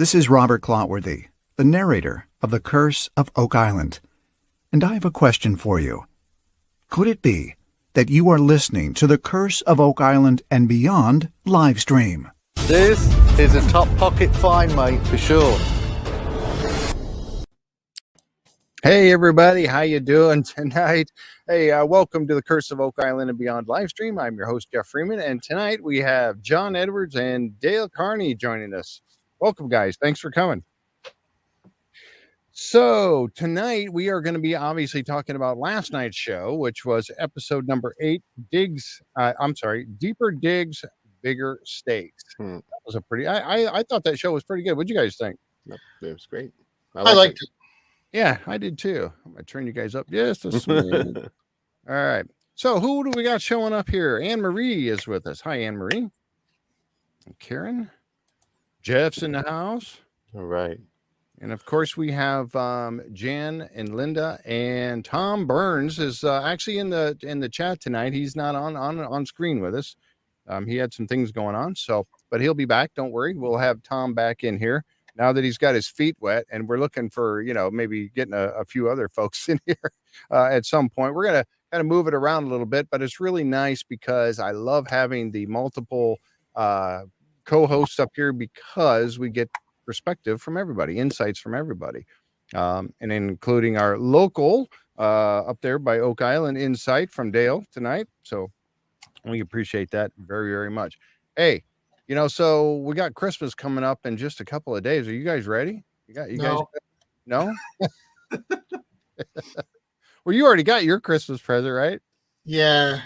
This is Robert Clotworthy, the narrator of The Curse of Oak Island, and I have a question for you. Could it be that you are listening to The Curse of Oak Island and Beyond live stream? This is a top pocket find, mate, for sure. Hey everybody, how you doing tonight? Hey, welcome to the Curse of Oak Island and Beyond live stream. I'm your host, Jeff Freeman, and tonight we have John Edwards and Dale Kearney joining us. Welcome, guys. Thanks for coming. So tonight we are going to be obviously talking about last night's show, which was episode number 8, Deeper Digs, Bigger Stakes. That was a pretty, I thought that show was pretty good. What'd you guys think? It was great. I liked it. Yeah, I did too. I'm going to turn you guys up just a smidge. All right. So who do we got showing up here? Anne Marie is with us. Hi, Anne Marie. And Karen. Jeff's in the house. All right. And of course we have Jan and Linda, and Tom Burns is actually in the chat tonight. He's not on screen with us. He had some things going on, but he'll be back. Don't worry. We'll have Tom back in here now that he's got his feet wet, and we're looking for, maybe getting a few other folks in here at some point. We're going to kind of move it around a little bit, but it's really nice because I love having the multiple co-hosts up here because we get perspective from everybody, insights from everybody, and including our local up there by Oak Island insight from Dale tonight. So we appreciate that very, very much. Hey, so we got Christmas coming up in just a couple of days. Are you guys ready? Guys? No? Well, you already got your Christmas present, right? Yeah.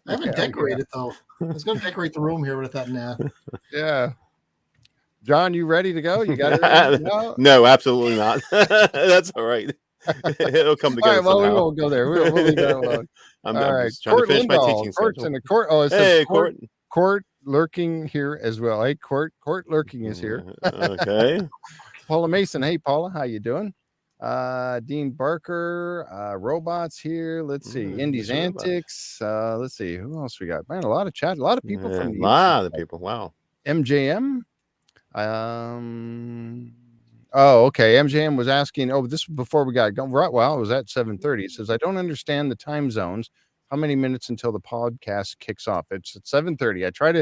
I haven't decorated though. I was going to decorate the room here with that now. Yeah. John, you ready to go? You got it ready? No, absolutely not. That's all right. It'll come together. All right, well, somehow. we won't go there. We'll leave that alone. I'm right. just trying to finish my teaching Court's schedule. in the court. Oh, it says Hey, Court lurking here as well. Hey, Court lurking is here. Okay. Paula Mason. Hey, Paula, how you doing? Dean Barker, robots here. Let's see. Indy's Antics. Let's see. Who else we got? Man, a lot of chat. A lot of people from the a lot of people. Wow. MJM. Oh, okay. MJM was asking. Oh, this was before we got going. Right. Well, it was at 7:30. It says, I don't understand the time zones. How many minutes until the podcast kicks off? It's at 7:30. I try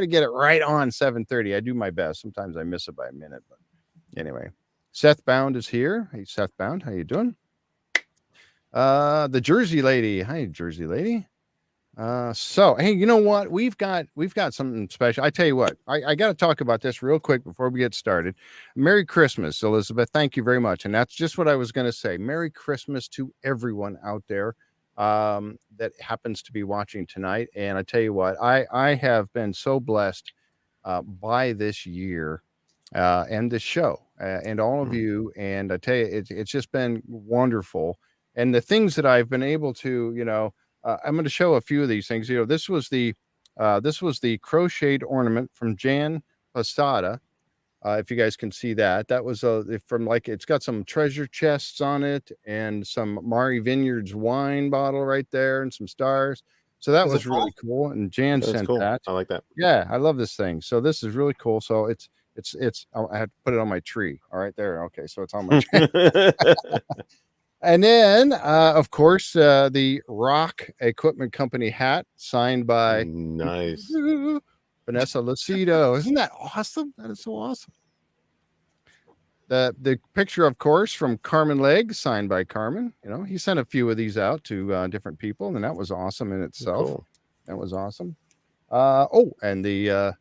to get it right on 7:30. I do my best. Sometimes I miss it by a minute, but anyway. Seth Bound is here. Hey, Seth Bound, how you doing? The Jersey Lady. Hi, Jersey Lady. So hey, you know what? We've got something special. I tell you what, I got to talk about this real quick before we get started. Merry Christmas, Elizabeth. Thank you very much. And that's just what I was going to say. Merry Christmas to everyone out there that happens to be watching tonight. And I tell you what, I have been so blessed by this year and this show and all of you. And I tell you, it's just been wonderful. And the things that I've been able to, I'm going to show a few of these things. This was the crocheted ornament from Jan Posada. If you guys can see that was from it's got some treasure chests on it and some Mari Vineyards wine bottle right there and some stars. So that was really cool. And Jan sent that. I like that. Yeah, I love this thing. So this is really cool. So it's I had to put it on my tree. All right, there. Okay, so it's on my tree. And then, of course, the Rock Equipment Company hat signed by nice Vanessa Lucido. Isn't that awesome? That is so awesome. The picture, of course, from Carmen Legge, signed by Carmen. He sent a few of these out to different people, and that was awesome in itself. Cool. That was awesome. And the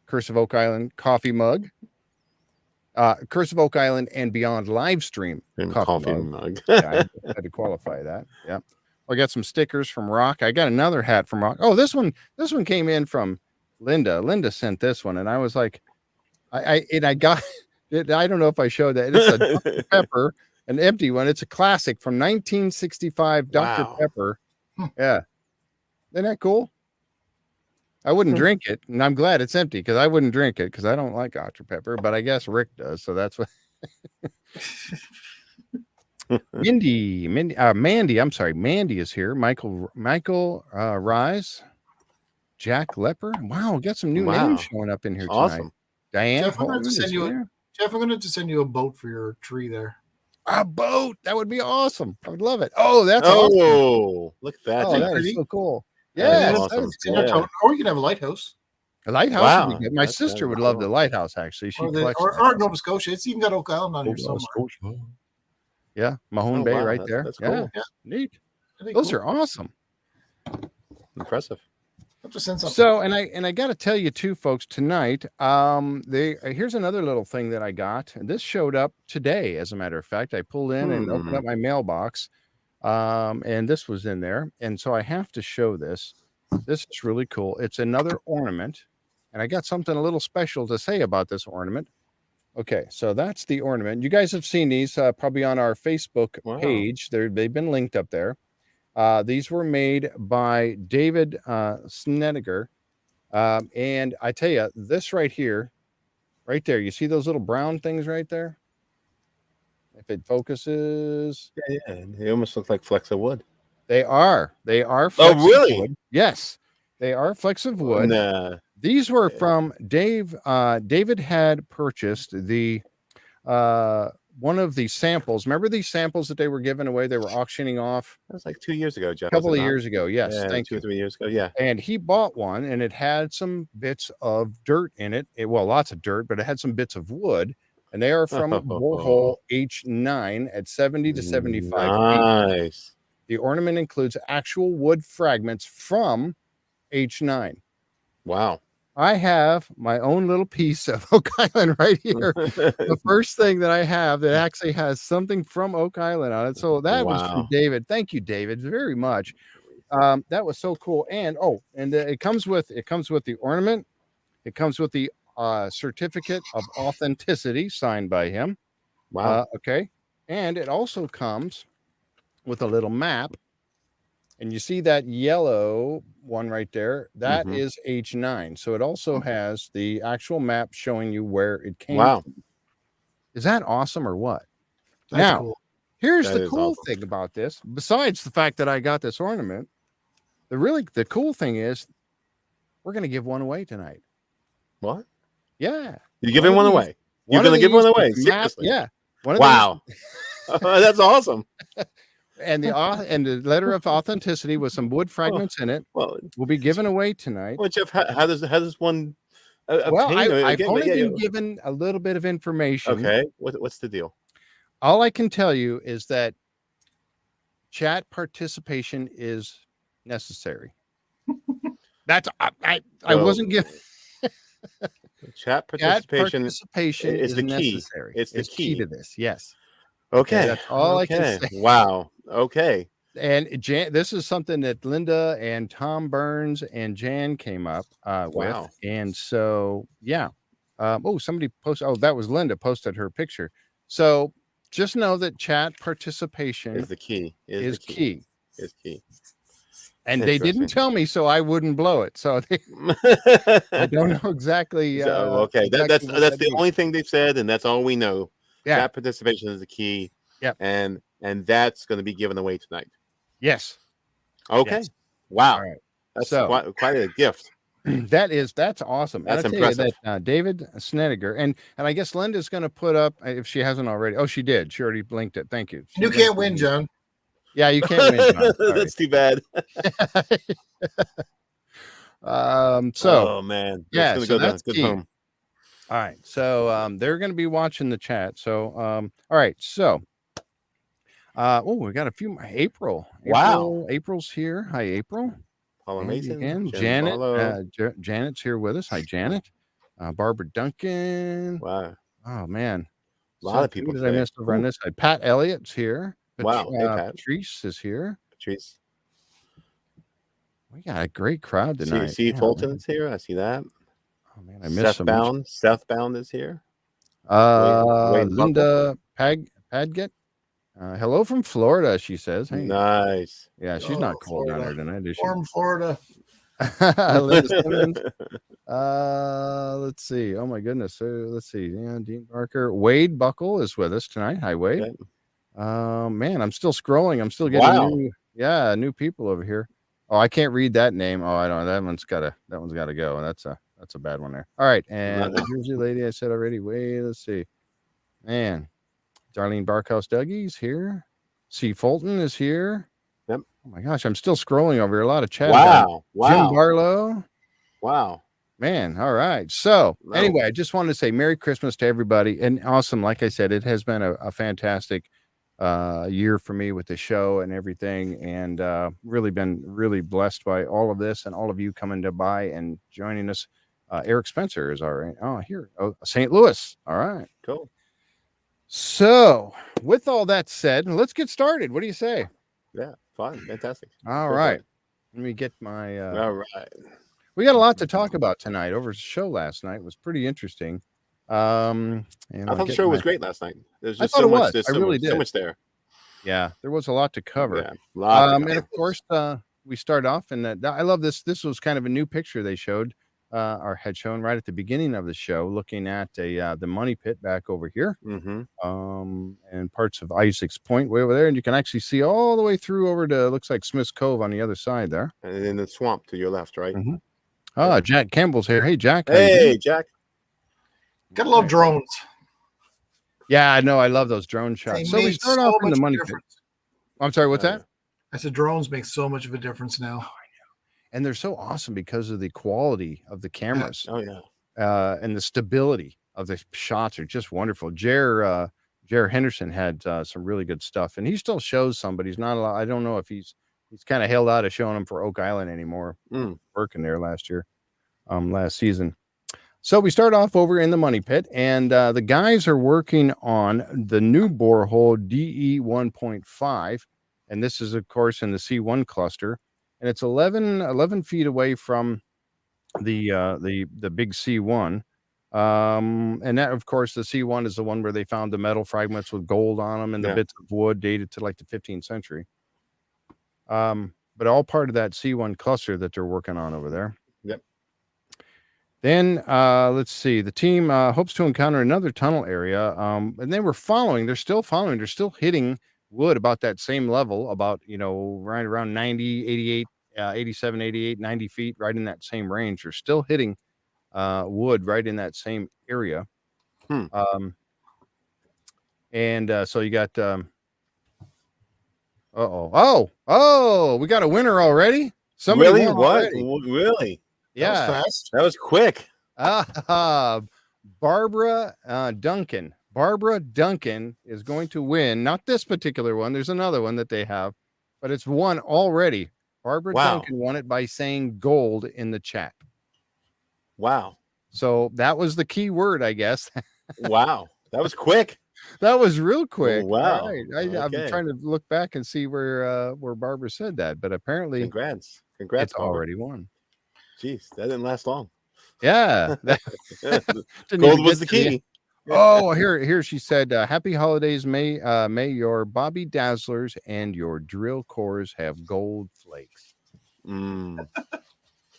Curse of Oak Island coffee mug. Curse of Oak Island and Beyond live stream coffee mug. Yeah, I had to qualify that. Yeah. I got some stickers from Rock. I got another hat from Rock. Oh, this one came in from Linda. Linda sent this one, and I was like, I got it. I don't know if I showed that. It's a Dr. Pepper, an empty one. It's a classic from 1965 Dr. Wow. Pepper. Yeah. Isn't that cool? I wouldn't drink it, and I'm glad it's empty because I wouldn't drink it because I don't like Dr. Pepper, but I guess Rick does, so that's what. Mandy, I'm sorry, Mandy is here. Michael Rise, Jack Lepper. Wow, we got some new names showing up in here tonight. Awesome. Diane, Jeff, I'm going to Holtman send is you here. Jeff, I'm going to send you a boat for your tree there. A boat. That would be awesome. I would love it. Oh, that's awesome. Oh, look at that. Oh, thing. that pretty? is so cool. That is Yeah, awesome. cool. Or you can have a lighthouse. A lighthouse Wow, would be good. My that's sister would cool. love the lighthouse, actually. She collects Or lighthouses. Nova Scotia. It's even got Oak Island on here somewhere. Yeah, Mahone Oh, Bay wow, right that's- there. that's yeah. cool. Yeah. Neat. That'd be Those cool. are awesome. Impressive. I'll have to send something. So, and I got to tell you too, folks, tonight, here's another little thing that I got. And this showed up today, as a matter of fact. I pulled in and opened up my mailbox, and this was in there. And so I have to show this. This is really cool. It's another ornament, and I got something a little special to say about this ornament. Okay, so that's the ornament. You guys have seen these probably on our Facebook page. They've been linked up there. These were made by David Snediger. And I tell you, this right here, right there, you see those little brown things right there? If it focuses. Yeah. They almost look like flecks of wood. They are. Flecks Oh, really? of wood. Yes. They are flecks of wood. Nah. These were from Dave. David had purchased the one of the samples. Remember these samples that they were giving away? They were auctioning off. That was like 2 years ago, Jeff. A couple of years ago. Yes. Yeah, Thank 2 you. or 3 years ago. Yeah. And he bought one, and it had some bits of dirt in it. Well, lots of dirt, but it had some bits of wood. And they are from borehole H9 at 70 to 75 feet. Nice. The ornament includes actual wood fragments from H9. Wow. I have my own little piece of Oak Island right here. The first thing that I have that actually has something from Oak Island on it. So that was from David. Thank you, David, very much. That was so cool. And it comes with the ornament. It comes with the certificate of authenticity signed by him. Wow. Okay. And it also comes with a little map. And you see that yellow one right there? That is H9. So it also has the actual map showing you where it came from. Is that awesome or what? That's cool. Here's the cool thing about this. Besides the fact that I got this ornament, the cool thing is we're going to give one away tonight. What? Yeah. You're giving one away? You're going to give one away? Seriously? Yeah. Wow. That's awesome. And the letter of authenticity with some wood fragments in it will be given away tonight. Well, Jeff, how does one I've only been given a little bit of information. Okay. What's the deal? All I can tell you is that chat participation is necessary. That's I wasn't given. Chat participation is the key. Necessary. It's the key to this. Yes. Okay. That's all I can say. Wow. Okay. And this is something that Linda and Tom Burns and Jan came up with. And so, yeah. Somebody posted. Oh, that was Linda posted her picture. So just know that chat participation is the key. Is key. Is key. And they didn't tell me, so I wouldn't blow it. So I don't know exactly. Okay, that's the only thing they've said, and that's all we know. Yeah, chat participation is the key. Yeah, and that's going to be given away tonight. Yes. Okay. Yes. Wow. All right. That's quite a gift. That's awesome. That's impressive. David Snediger and I guess Linda's going to put up if she hasn't already. Oh, she did. She already blinked it. Thank you. You can't win, John. Yeah, you can't win, John. That's too bad. Oh man. Yeah, so that's good home. All right. So they're going to be watching the chat. So all right. So we got a few. April. Wow. April's here. Hi, April. Paula Mason again. Janet. Janet's here with us. Hi, Janet. Barbara Duncan. Wow. Oh man. A lot of people. Who did I miss over on this side? Pat Elliott's here. Wow. Hey, Pat. Patrice is here. Patrice. We got a great crowd tonight. See Fulton's here. I see that. Oh man, I missed Southbound is here. Linda Padgett. Hello from Florida, she says. Hey. Nice. Yeah, she's not cold down there tonight, is she? Warm Florida. Linda Simmons. Let's see. Oh my goodness. Let's see. Yeah, Dean Barker. Wade Buckle is with us tonight. Hi, Wade. Okay. Man, I'm still scrolling. I'm still getting new people over here. Oh, I can't read that name. Oh, I don't. That one's gotta go. That's a bad one there. All right, and the Jersey lady I said already. Wait, let's see. Man, Darlene Barkhouse Dougie's here. C. Fulton is here. Yep. Oh my gosh, I'm still scrolling over here. A lot of chat. Jim Barlow. Wow. Man, all right. So No. anyway, I just wanted to say Merry Christmas to everybody. And awesome. Like I said, it has been a fantastic year for me with the show and everything. And really been really blessed by all of this and all of you coming to by and joining us. Eric Spencer is all right. Oh, here. Oh, St. Louis. All right. Cool. So with all that said, let's get started. What do you say? Yeah. Fine. Fantastic. All right. Let me get my all right. We got a lot to talk about tonight. Over the show last night was pretty interesting. And I thought the show was great last night. There's just I so thought it much. was. There's I really so did. much there. Yeah, there was a lot to cover. Yeah, lot to cover. And of course, we start off, and I love this. This was kind of a new picture they showed, or had shown right at the beginning of the show, looking at the money pit back over here, and parts of Isaac's Point way over there, and you can actually see all the way through over to looks like Smith's Cove on the other side there, and in the swamp to your left, right? Oh, Jack Campbell's here. Hey, Jack. Hey, Jack. Gotta love drones. Yeah, I know. I love those drone shots. So we start off in the money pit. I'm sorry, what's that? I said drones make so much of a difference now. Oh, I know. And they're so awesome because of the quality of the cameras. Oh, yeah. And the stability of the shots are just wonderful. Jer Henderson had some really good stuff, and he still shows some, but he's not a lot. I don't know if he's kind of held out of showing them for Oak Island anymore. Working there last season. So we start off over in the money pit, and the guys are working on the new borehole DE 1.5, and this is of course in the C1 cluster, and it's 11 feet away from the big C1. And that of course the C1 is the one where they found the metal fragments with gold on them and the bits of wood dated to like the 15th century. But all part of that C1 cluster that they're working on over there. Yep. Then let's see. The team hopes to encounter another tunnel area. And they're still hitting wood about that same level, about, right around 90, 88, 87, 88, 90 feet, right in that same range. They're still hitting wood right in that same area. And so you got we got a winner already. Somebody really? won What? already. Really? Yeah. That was fast. That was quick. Barbara Duncan. Barbara Duncan is going to win. Not this particular one. There's another one that they have, but it's won already. Barbara Duncan won it by saying gold in the chat. Wow. So that was the key word, I guess. Wow. That was quick. That was real quick. Wow. Right. I'm trying to look back and see where Barbara said that, but apparently Congrats, it's Barbara. already won. Jeez, that didn't last long. Yeah. Gold was the key. Oh, here she said, happy holidays. May your Bobby Dazzlers and your drill cores have gold flakes.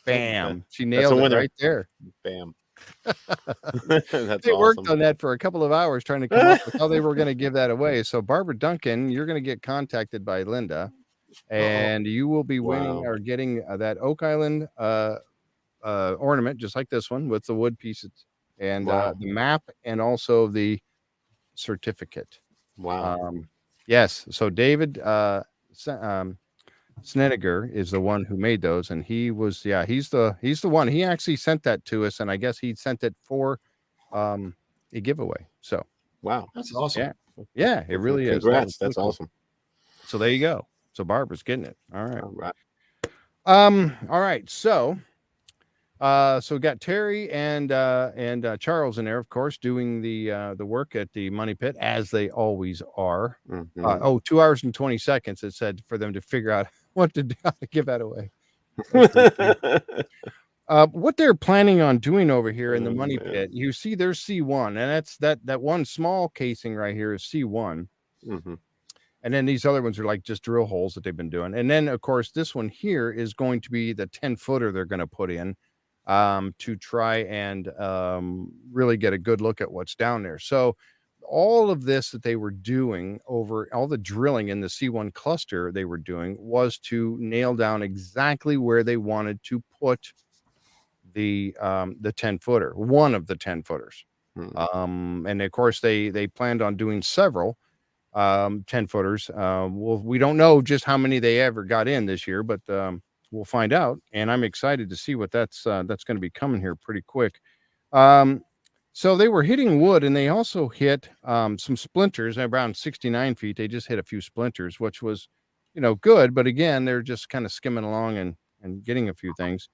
Bam. She nailed it right there. Bam. They worked on that for a couple of hours trying to come up with how they were going to give that away. So Barbara Duncan, you're going to get contacted by Linda, and you will be winning or getting that Oak Island ornament, just like this one, with the wood pieces and the map and also the certificate. Wow. Yes. So David Snediger is the one who made those, and he's the one. He actually sent that to us, and I guess he sent it for a giveaway. So wow, that's awesome. Yeah, it really is. That's awesome. So there you go. So Barbara's getting it. All right. All right. So we got Terry and Charles in there, of course, doing the work at the money pit, as they always are. 2 hours and 20 seconds, it said, for them to figure out what to do, how to give that away. What they're planning on doing over here in the money pit, you see there's C1, and that's that one small casing right here is C1. And then these other ones are like just drill holes that they've been doing. And then, of course, this one here is going to be the 10-footer they're going to put in to try and really get a good look at what's down there. So all of this that they were doing over all the drilling in the C1 cluster they were doing was to nail down exactly where they wanted to put the 10-footer, one of the 10-footers. And of course they planned on doing several 10-footers. Well, we don't know just how many they ever got in this year, but we'll find out. And I'm excited to see what that's going to be coming here pretty quick. So they were hitting wood, and they also hit some splinters around 69 feet. They just hit a few splinters, which was, good. But again, they're just kind of skimming along and getting a few things.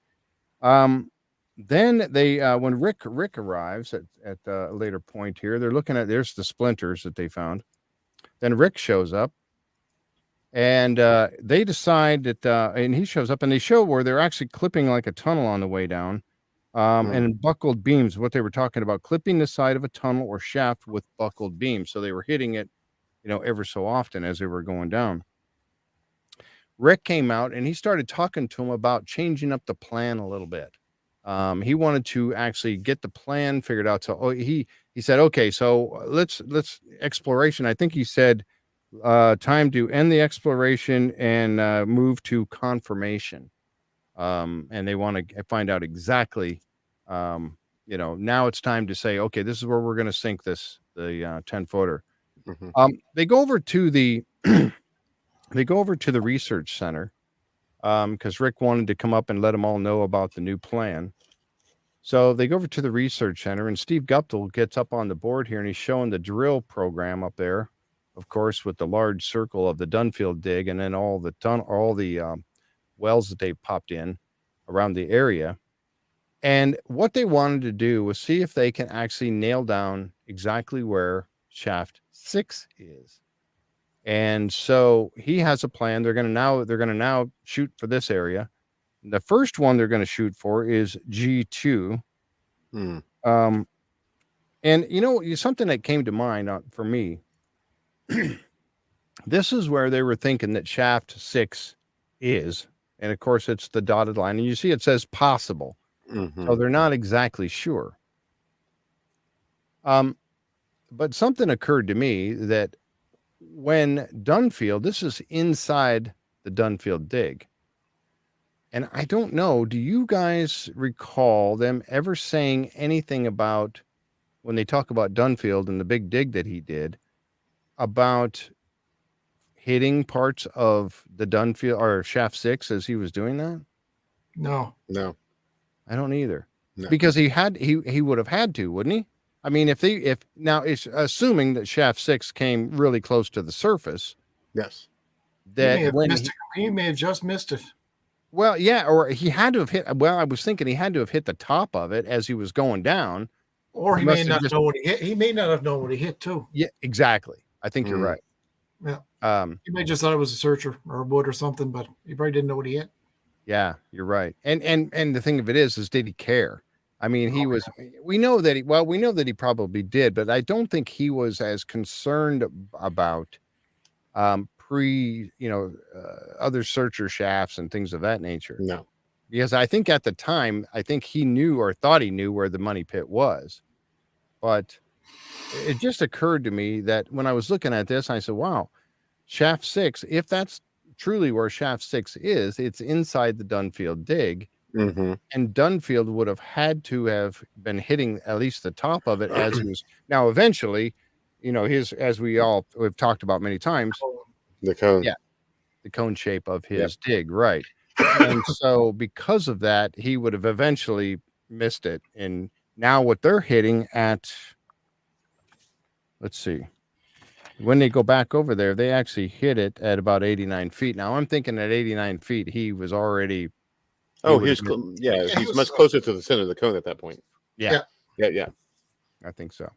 Then they, when Rick arrives at a later point here, they're looking at, there's the splinters that they found. Then Rick shows up, and they decide that, and he shows up, and they show where they're actually clipping like a tunnel on the way down. And buckled beams, what they were talking about, clipping the side of a tunnel or shaft with buckled beams. So they were hitting it, ever so often as they were going down. Rick came out and he started talking to him about changing up the plan a little bit. He wanted to actually get the plan figured out. So he said, okay, so let's exploration. I think he said time to end the exploration and move to confirmation. And they want to find out exactly, now it's time to say, okay, this is where we're going to sink the 10-footer. They go over to the research center because Rick wanted to come up and let them all know about the new plan. So they go over to the research center, and Steve Guptill gets up on the board here, and he's showing the drill program up there, of course, with the large circle of the Dunfield dig, and then all the wells that they popped in around the area. And what they wanted to do was see if they can actually nail down exactly where shaft 6 is. And so he has a plan. They're going to now shoot for this area. The first one they're going to shoot for is G2. And something that came to mind for me, this is where they were thinking that shaft 6 is. And of course, it's the dotted line, and you see it says possible. So they're not exactly sure. But something occurred to me that when Dunfield, this is inside the Dunfield dig. And I don't know, do you guys recall them ever saying anything about, when they talk about Dunfield and the big dig that he did, about hitting parts of the Dunfield or shaft 6 as he was doing that? No. I don't either. No. Because he would have had to, wouldn't he? I mean, if now it's assuming that shaft 6 came really close to the surface. Yes. That he may have just missed it. Well, yeah, or he had to have hit. Well, I was thinking he had to have hit the top of it as he was going down. Or he may not know what he hit. He may not have known what he hit too. Yeah, exactly. I think you're right. Yeah. He may just thought it was a searcher or a wood or something, but he probably didn't know what he hit. Yeah, you're right. And the thing of it is did he care? I mean, we know that he probably did, but I don't think he was as concerned about other searcher shafts and things of that nature. No. Because I think at the time, he knew or thought he knew where the money pit was. But it just occurred to me that when I was looking at this, I said, wow, shaft 6, if that's truly where shaft 6 is, it's inside the Dunfield dig. And Dunfield would have had to have been hitting at least the top of it as he was. Now, eventually, as we all have talked about many times, the cone. Yeah. The cone shape of his dig. Right. And so because of that, he would have eventually missed it. And now what they're hitting at, let's see, when they go back over there, they actually hit it at about 89 feet. Now I'm thinking at 89 feet, he was already. He's much closer to the center of the cone at that point. Yeah. I think so.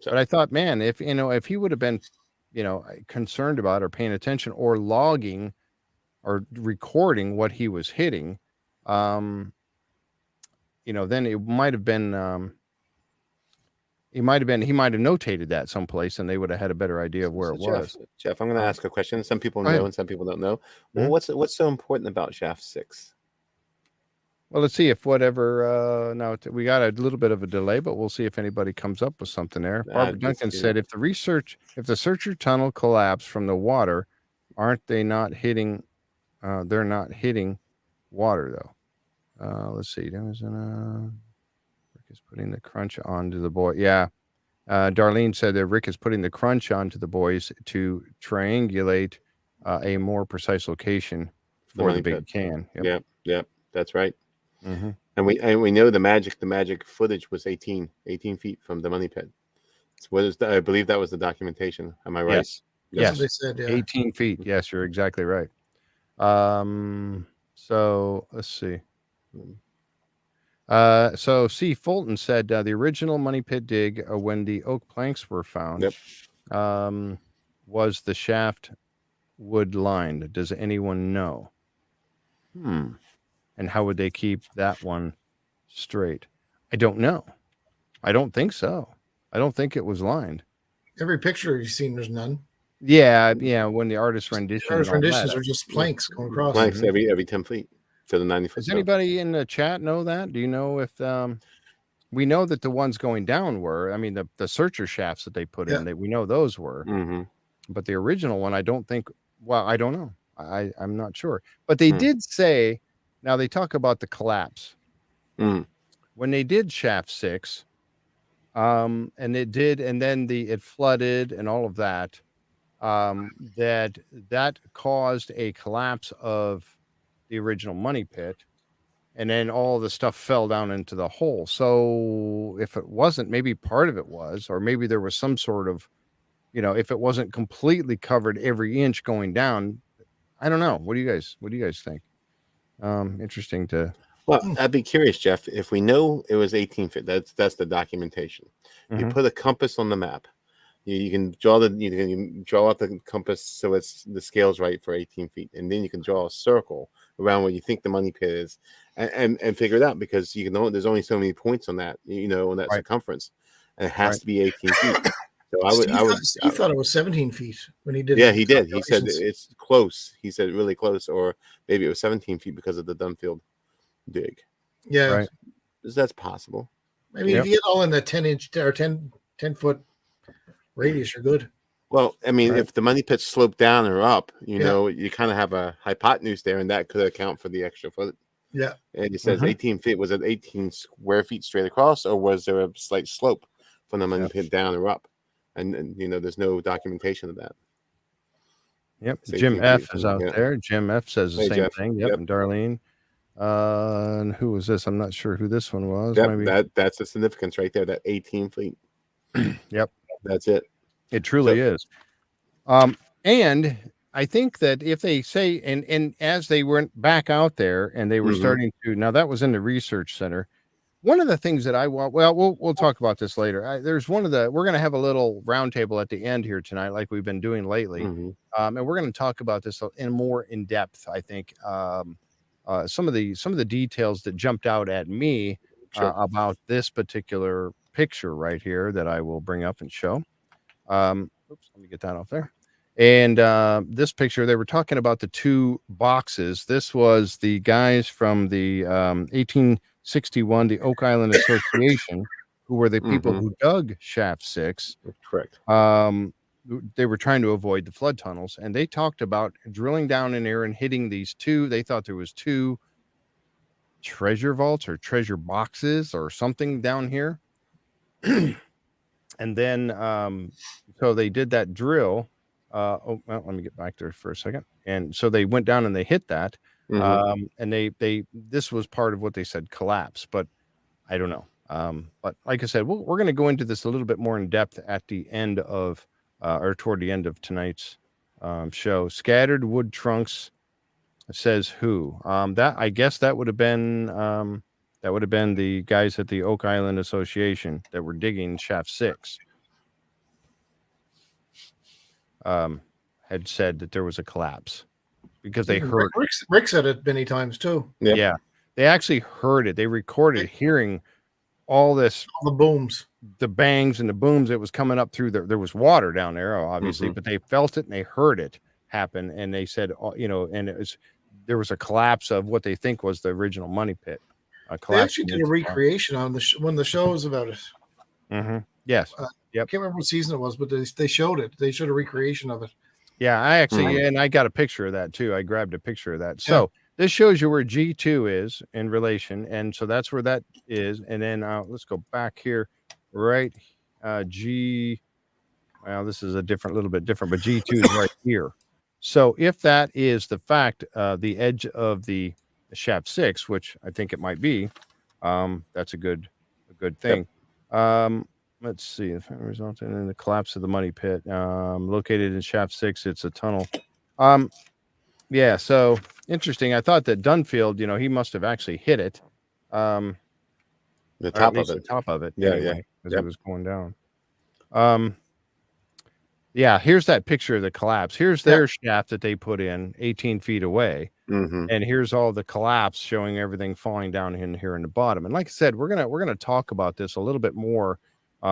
But I thought, man, if he would have been, concerned about or paying attention or logging or recording what he was hitting, then it might have been, he might have notated that someplace and they would have had a better idea of where it was. Jeff, I'm going to ask a question. Some people know and some people don't know. Well, what's so important about shaft 6? Well, let's see if whatever. Now we got a little bit of a delay, but we'll see if anybody comes up with something there. Barbara Duncan said, if the searcher tunnel collapsed from the water, aren't they not hitting? They're not hitting water though. Let's see. Rick is putting the crunch onto the boy. Yeah. Darlene said that Rick is putting the crunch onto the boys to triangulate a more precise location for the big can. Yep. That's right. Mm-hmm. And we know the magic footage was 18 feet from the money pit. I believe that was the documentation. Am I right? Yes. That's what they said. Yeah. 18 feet. Yes, you're exactly right. So let's see. So C. Fulton said the original money pit dig when the oak planks were found was the shaft wood lined. Does anyone know? And how would they keep that one straight? I don't know. I don't think so. I don't think it was lined. Every picture you've seen, there's none. Yeah. When the artist rendition, renditions are just planks going across. Planks every 10 feet to the 90 foot. Does anybody in the chat know that? Do you know if we know that the ones going down were? I mean, the searcher shafts that they put in, that we know those were. But the original one, I don't think. Well, I don't know. I'm not sure. But they did say. Now they talk about the collapse when they did shaft 6, and it did, and then it flooded and all of that. That caused a collapse of the original money pit, and then all the stuff fell down into the hole. So if it wasn't, maybe part of it was, or maybe there was some sort of, if it wasn't completely covered every inch going down, I don't know. What do you guys think? Interesting to. Well, I'd be curious, Jeff, if we know it was 18 feet, that's the documentation. You put a compass on the map. You can draw out the compass so it's the scale's right for 18 feet, and then you can draw a circle around where you think the money pit is, and figure it out, because there's only so many points on that, on that circumference, and it has to be 18 feet. So Steve thought it was 17 feet when he did. Yeah, he did. He said it's close. He said really close, or maybe it was 17 feet because of the Dunfield dig. Yeah, right. That's possible. I mean, if you get all in the 10-inch or 10 foot radius, you're good. Well, I mean, if the money pits slope down or up, you kind of have a hypotenuse there, and that could account for the extra foot. Yeah. And it says 18 feet. Was it 18 square feet straight across, or was there a slight slope from the money pit down or up? And there's no documentation of that. Yep. Jim F is out there. Jim F says the same thing. Yep. And Darlene. And who was this? I'm not sure who this one was. Yep, that's the significance right there. That 18 feet. Yep. That's it. It truly is. And I think that if they say, and as they went back out there and they were starting to, now that was in the research center. One of the things that I want, we'll talk about this later. We're going to have a little roundtable at the end here tonight, like we've been doing lately. And we're going to talk about this in depth. I think some of the details that jumped out at me about this particular picture right here that I will bring up and show. Oops, let me get that off there. And this picture, they were talking about the 2 boxes. This was the guys from the 1861, the Oak Island Association, who were the people who dug Shaft 6. Correct. They were trying to avoid the flood tunnels, and they talked about drilling down in there and hitting these 2. They thought there was 2 treasure vaults or treasure boxes or something down here. And then, so they did that drill. Let me get back there for a second. And so they went down and they hit that. And this was part of what they said collapse, but I don't know. But like I said, we're going to go into this a little bit more in depth at the end of, or toward the end of tonight's show. Scattered wood trunks, says who? I guess that would have been the guys at the Oak Island Association that were digging Shaft 6. Had said that there was a collapse because they heard. Rick said it many times too. Yeah, they actually heard it. They recorded hearing all this, all the booms, the bangs and the booms. It was coming up through there was water down there, obviously, but they felt it and they heard it happen. And they said, and there was a collapse of what they think was the original money pit. They actually did a recreation on one of the shows about it. Yes. I can't remember what season it was, but they showed it. They showed a recreation of it. Yeah, I actually, and I got a picture of that too. I grabbed a picture of that. So this shows you where G2 is in relation, and so that's where that is. And then let's go back here, right? G. Well, this is a little bit different, but G2 is right here. So if that is the fact, the edge of the shaft 6, which I think it might be, that's a good thing. Yep. Let's see. If it resulted in the collapse of the money pit, located in shaft 6, it's a tunnel. Yeah. So interesting. I thought that Dunfield, he must have actually hit it. The top of it. The top of it. Yeah. Anyway, as it was going down. Yeah, here's that picture of the collapse. Here's their shaft that they put in 18 feet away. Mm-hmm. And here's all the collapse showing everything falling down in here in the bottom. And like I said, we're gonna talk about this a little bit more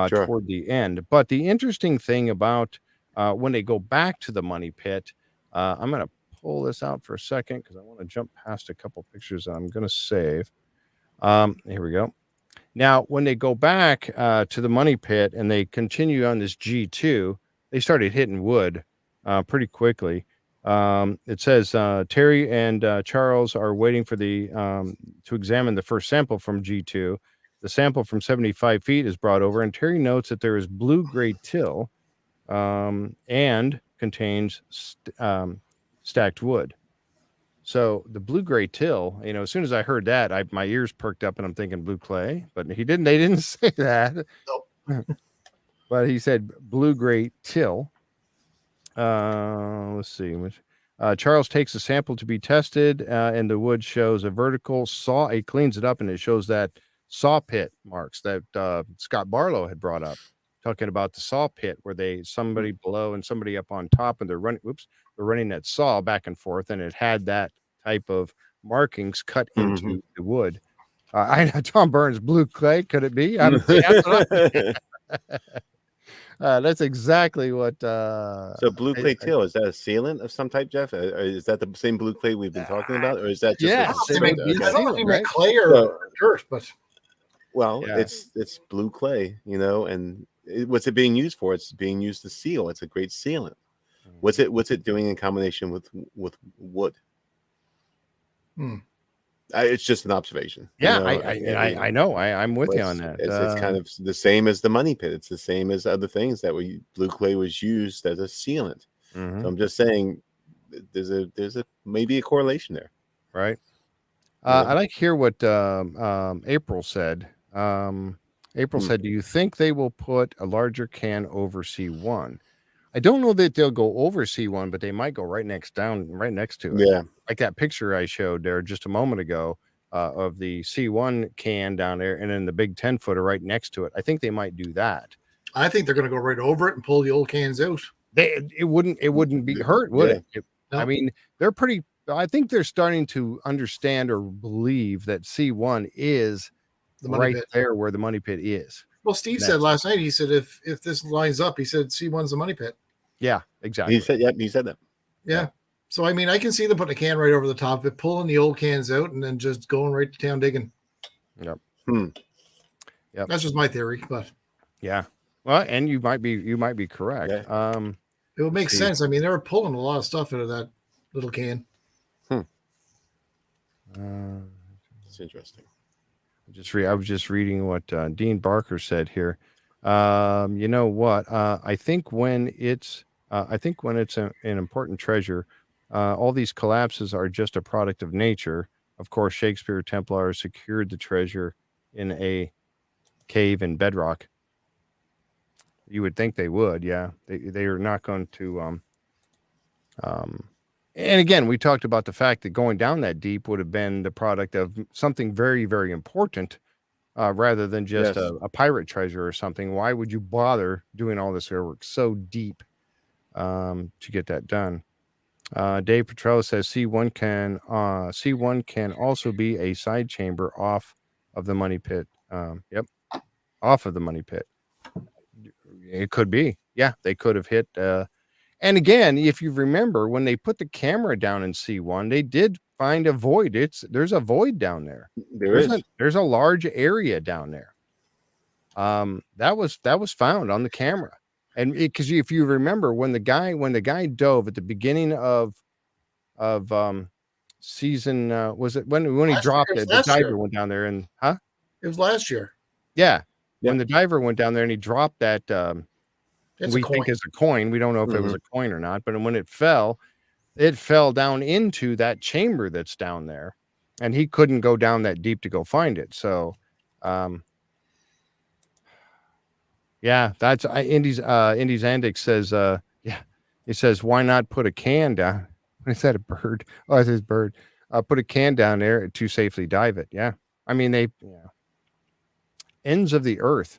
toward the end. But the interesting thing about when they go back to the money pit, I'm gonna pull this out for a second because I want to jump past a couple pictures that I'm gonna save. Here we go. Now, when they go back to the money pit and they continue on this G2, they started hitting wood pretty quickly. It says Terry and Charles are waiting for to examine the first sample from G2. The sample from 75 feet is brought over, and Terry notes that there is blue-gray till and contains stacked wood. So the blue-gray till, as soon as I heard that, my ears perked up, and I'm thinking blue clay, but they didn't say that. Nope. But he said blue-gray till. Let's see. Charles takes a sample to be tested, and the wood shows a vertical saw. He cleans it up, and it shows that saw pit marks that Scott Barlow had brought up, talking about the saw pit where somebody below and somebody up on top, and they're running that saw back and forth, and it had that type of markings cut into the wood. I know Tom Burns, blue clay. Could it be? That's exactly what. So blue clay till, is that a sealant of some type, Jeff? Is that the same blue clay we've been talking about, or is that just? I don't know if you make clay or dirt, but it's blue clay, and what's it being used for? It's being used to seal. It's a great sealant. What's it doing in combination with wood? It's just an observation. Yeah, I know. I'm with you on that. It's kind of the same as the money pit. It's the same as other things that blue clay was used as a sealant. So I'm just saying, there's a maybe a correlation there, right? I like to hear what April said. April said, "Do you think they will put a larger can over C1?" I don't know that they'll go over C1, but they might go right next to it. Yeah. Like that picture I showed there just a moment ago of the C1 can down there, and then the big 10-footer right next to it. I think they might do that. I think they're going to go right over it and pull the old cans out. It wouldn't be hurt, would it? No. I mean, I think they're starting to understand or believe that C1 is the money pit. There where the money pit is. Well, Steve said last night, he said, if this lines up, he said C1's the money pit. Yeah, exactly. He said that. Yeah. So, I mean, I can see them putting a can right over the top of it, pulling the old cans out, and then just going right to town digging. Yep. Yep. That's just my theory, but yeah. Well, and you might be correct. Yeah. It would make sense. I mean, they were pulling a lot of stuff out of that little can. It's interesting. I was just reading what Dean Barker said here. You know what? I think when it's an important treasure, all these collapses are just a product of nature. Of course, Shakespeare Templars secured the treasure in a cave in bedrock. You would think they would, yeah. They are not going to. And again, we talked about the fact that going down that deep would have been the product of something very, very important, rather than just a pirate treasure or something. Why would you bother doing all this work so deep to get that done? Dave Petrello says C1 can also be a side chamber off of the money pit. Yep, off of the money pit. It could be. Yeah, they could have hit. And again, if you remember, when they put the camera down in C1, they did find a void. There's a void down there. There's a large area down there. That was found on the camera. And because if you remember, when the guy dove at the beginning of season was it when he Last dropped year. it? It was The last diver year. went down there and It was last year. yeah, Yeah. when the diver went down there and he dropped that It's we a coin. think is a coin. We don't know if it was a coin or not, but when it fell down into that chamber that's down there, and he couldn't go down that deep to go find it. So, yeah, that's Indy's Andic says, yeah, he says, why not put a can down? Is that a bird? Oh, it's his bird. Put a can down there to safely dive it. Yeah, I mean ends of the earth.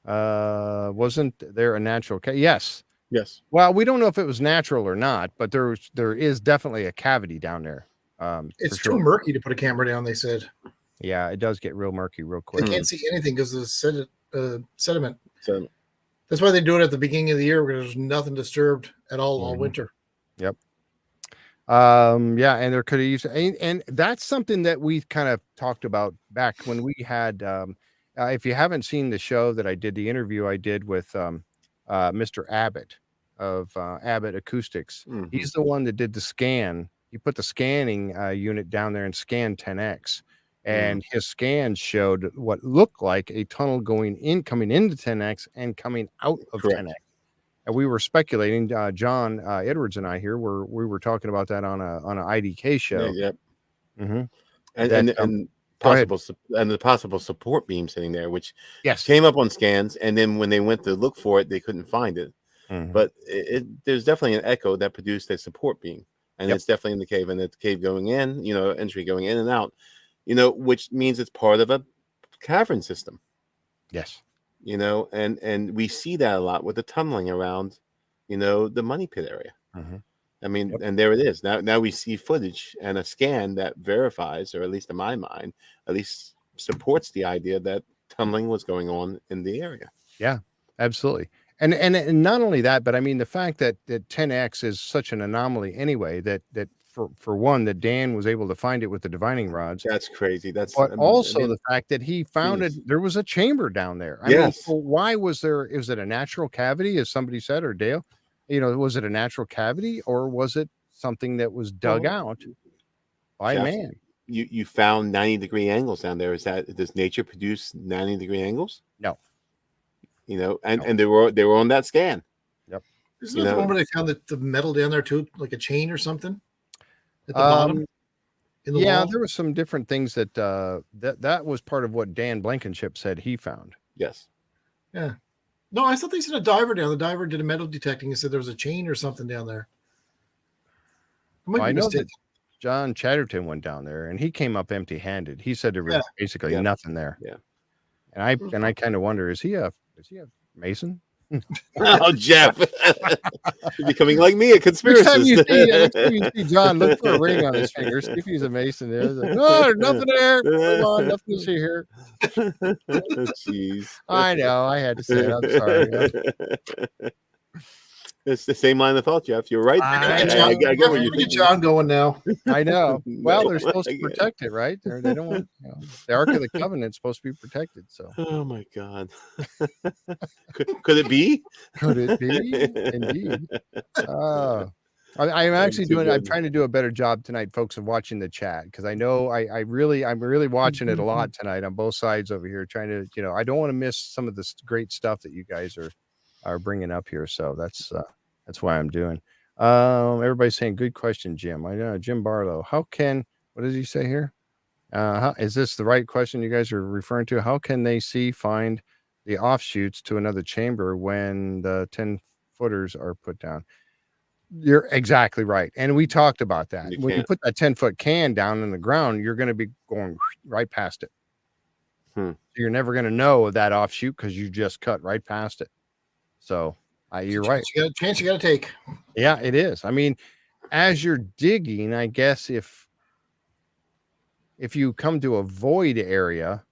Wasn't there a natural? Yes. Yes. Well, we don't know if it was natural or not, but there is definitely a cavity down there. It's for too sure. murky to put a camera down, they said. Yeah, it does get real murky real They quick. can't see anything because of the sediment. So, That's why they do it at the beginning of the year, because there's nothing disturbed at all winter. Yep. Yeah, and there could have used, and that's something that we kind of talked about back when we had. If you haven't seen the show that I did, the interview I did with Mr. Abbott of Abbott Acoustics, he's the one that did the scan. He put the scanning unit down there and scanned 10X, and his scans showed what looked like a tunnel coming into 10X and coming out of 10X. And we were speculating, John Edwards and I here, we were talking about that on a IDK show. Yeah. Mm-hmm. And the possible support beam sitting there, which yes came up on scans, and then when they went to look for it, they couldn't find it. But there's definitely an echo that produced a support beam, and it's definitely in the cave, and it's cave going in, entry going in and out, which means it's part of a cavern system. Yes. And we see that a lot with the tunneling around, the money pit area. I mean, and there it is. Now we see footage and a scan that verifies, or at least in my mind, at least supports the idea that tunneling was going on in the area. Yeah, absolutely. And not only that, but I mean the fact that 10X is such an anomaly anyway, that for one, that Dan was able to find it with the divining rods. That's crazy. But also the fact that he found there was a chamber down there. I mean, why was there? Is it a natural cavity, as somebody said, or Dale? Was it a natural cavity, or was it something that was dug out by man? You found 90-degree angles down there. Does nature produce 90-degree angles? No. And they were on that scan. Yep. Isn't that the one where they found the metal down there too, like a chain or something at the bottom? Wall? There was some different things that was part of what Dan Blankenship said he found. Yes. Yeah. No, I thought they said a diver down. The diver did a metal detecting and said there was a chain or something down there. I know that John Chatterton went down there and he came up empty-handed. He said there was basically nothing there. Yeah. And I kind of wonder, is he a Mason? Oh, Jeff. You're becoming like me, a conspiracist. You see John, look for a ring on his finger. See if he's a Mason there. Like, no, there's nothing there. Come on, nothing to see here. Jeez. I know. I had to say it. I'm sorry. It's the same line of thought, Jeff. You're right. I get where you get John going now. I know. Well, they're supposed to protect it, right? They don't want the Ark of the Covenant is supposed to be protected. So. Oh my God. Could it be? Could it be? Indeed. I'm actually I'm trying to do a better job tonight, folks, of watching the chat, because I know I'm really watching it a lot tonight on both sides over here, trying to, I don't want to miss some of this great stuff that you guys are bringing up here. So that's why I'm doing. Everybody's saying good question, Jim. I know Jim Barlow. What does he say here? Is this the right question you guys are referring to? How can they find the offshoots to another chamber when the 10-footers are put down? You're exactly right. And we talked about that. When you put that 10-foot can down in the ground, you're going to be going right past it. You're never going to know of that offshoot because you just cut right past it. So you're right. You got a chance you got to take. Yeah, it is. I mean, as you're digging, I guess if you come to a void area,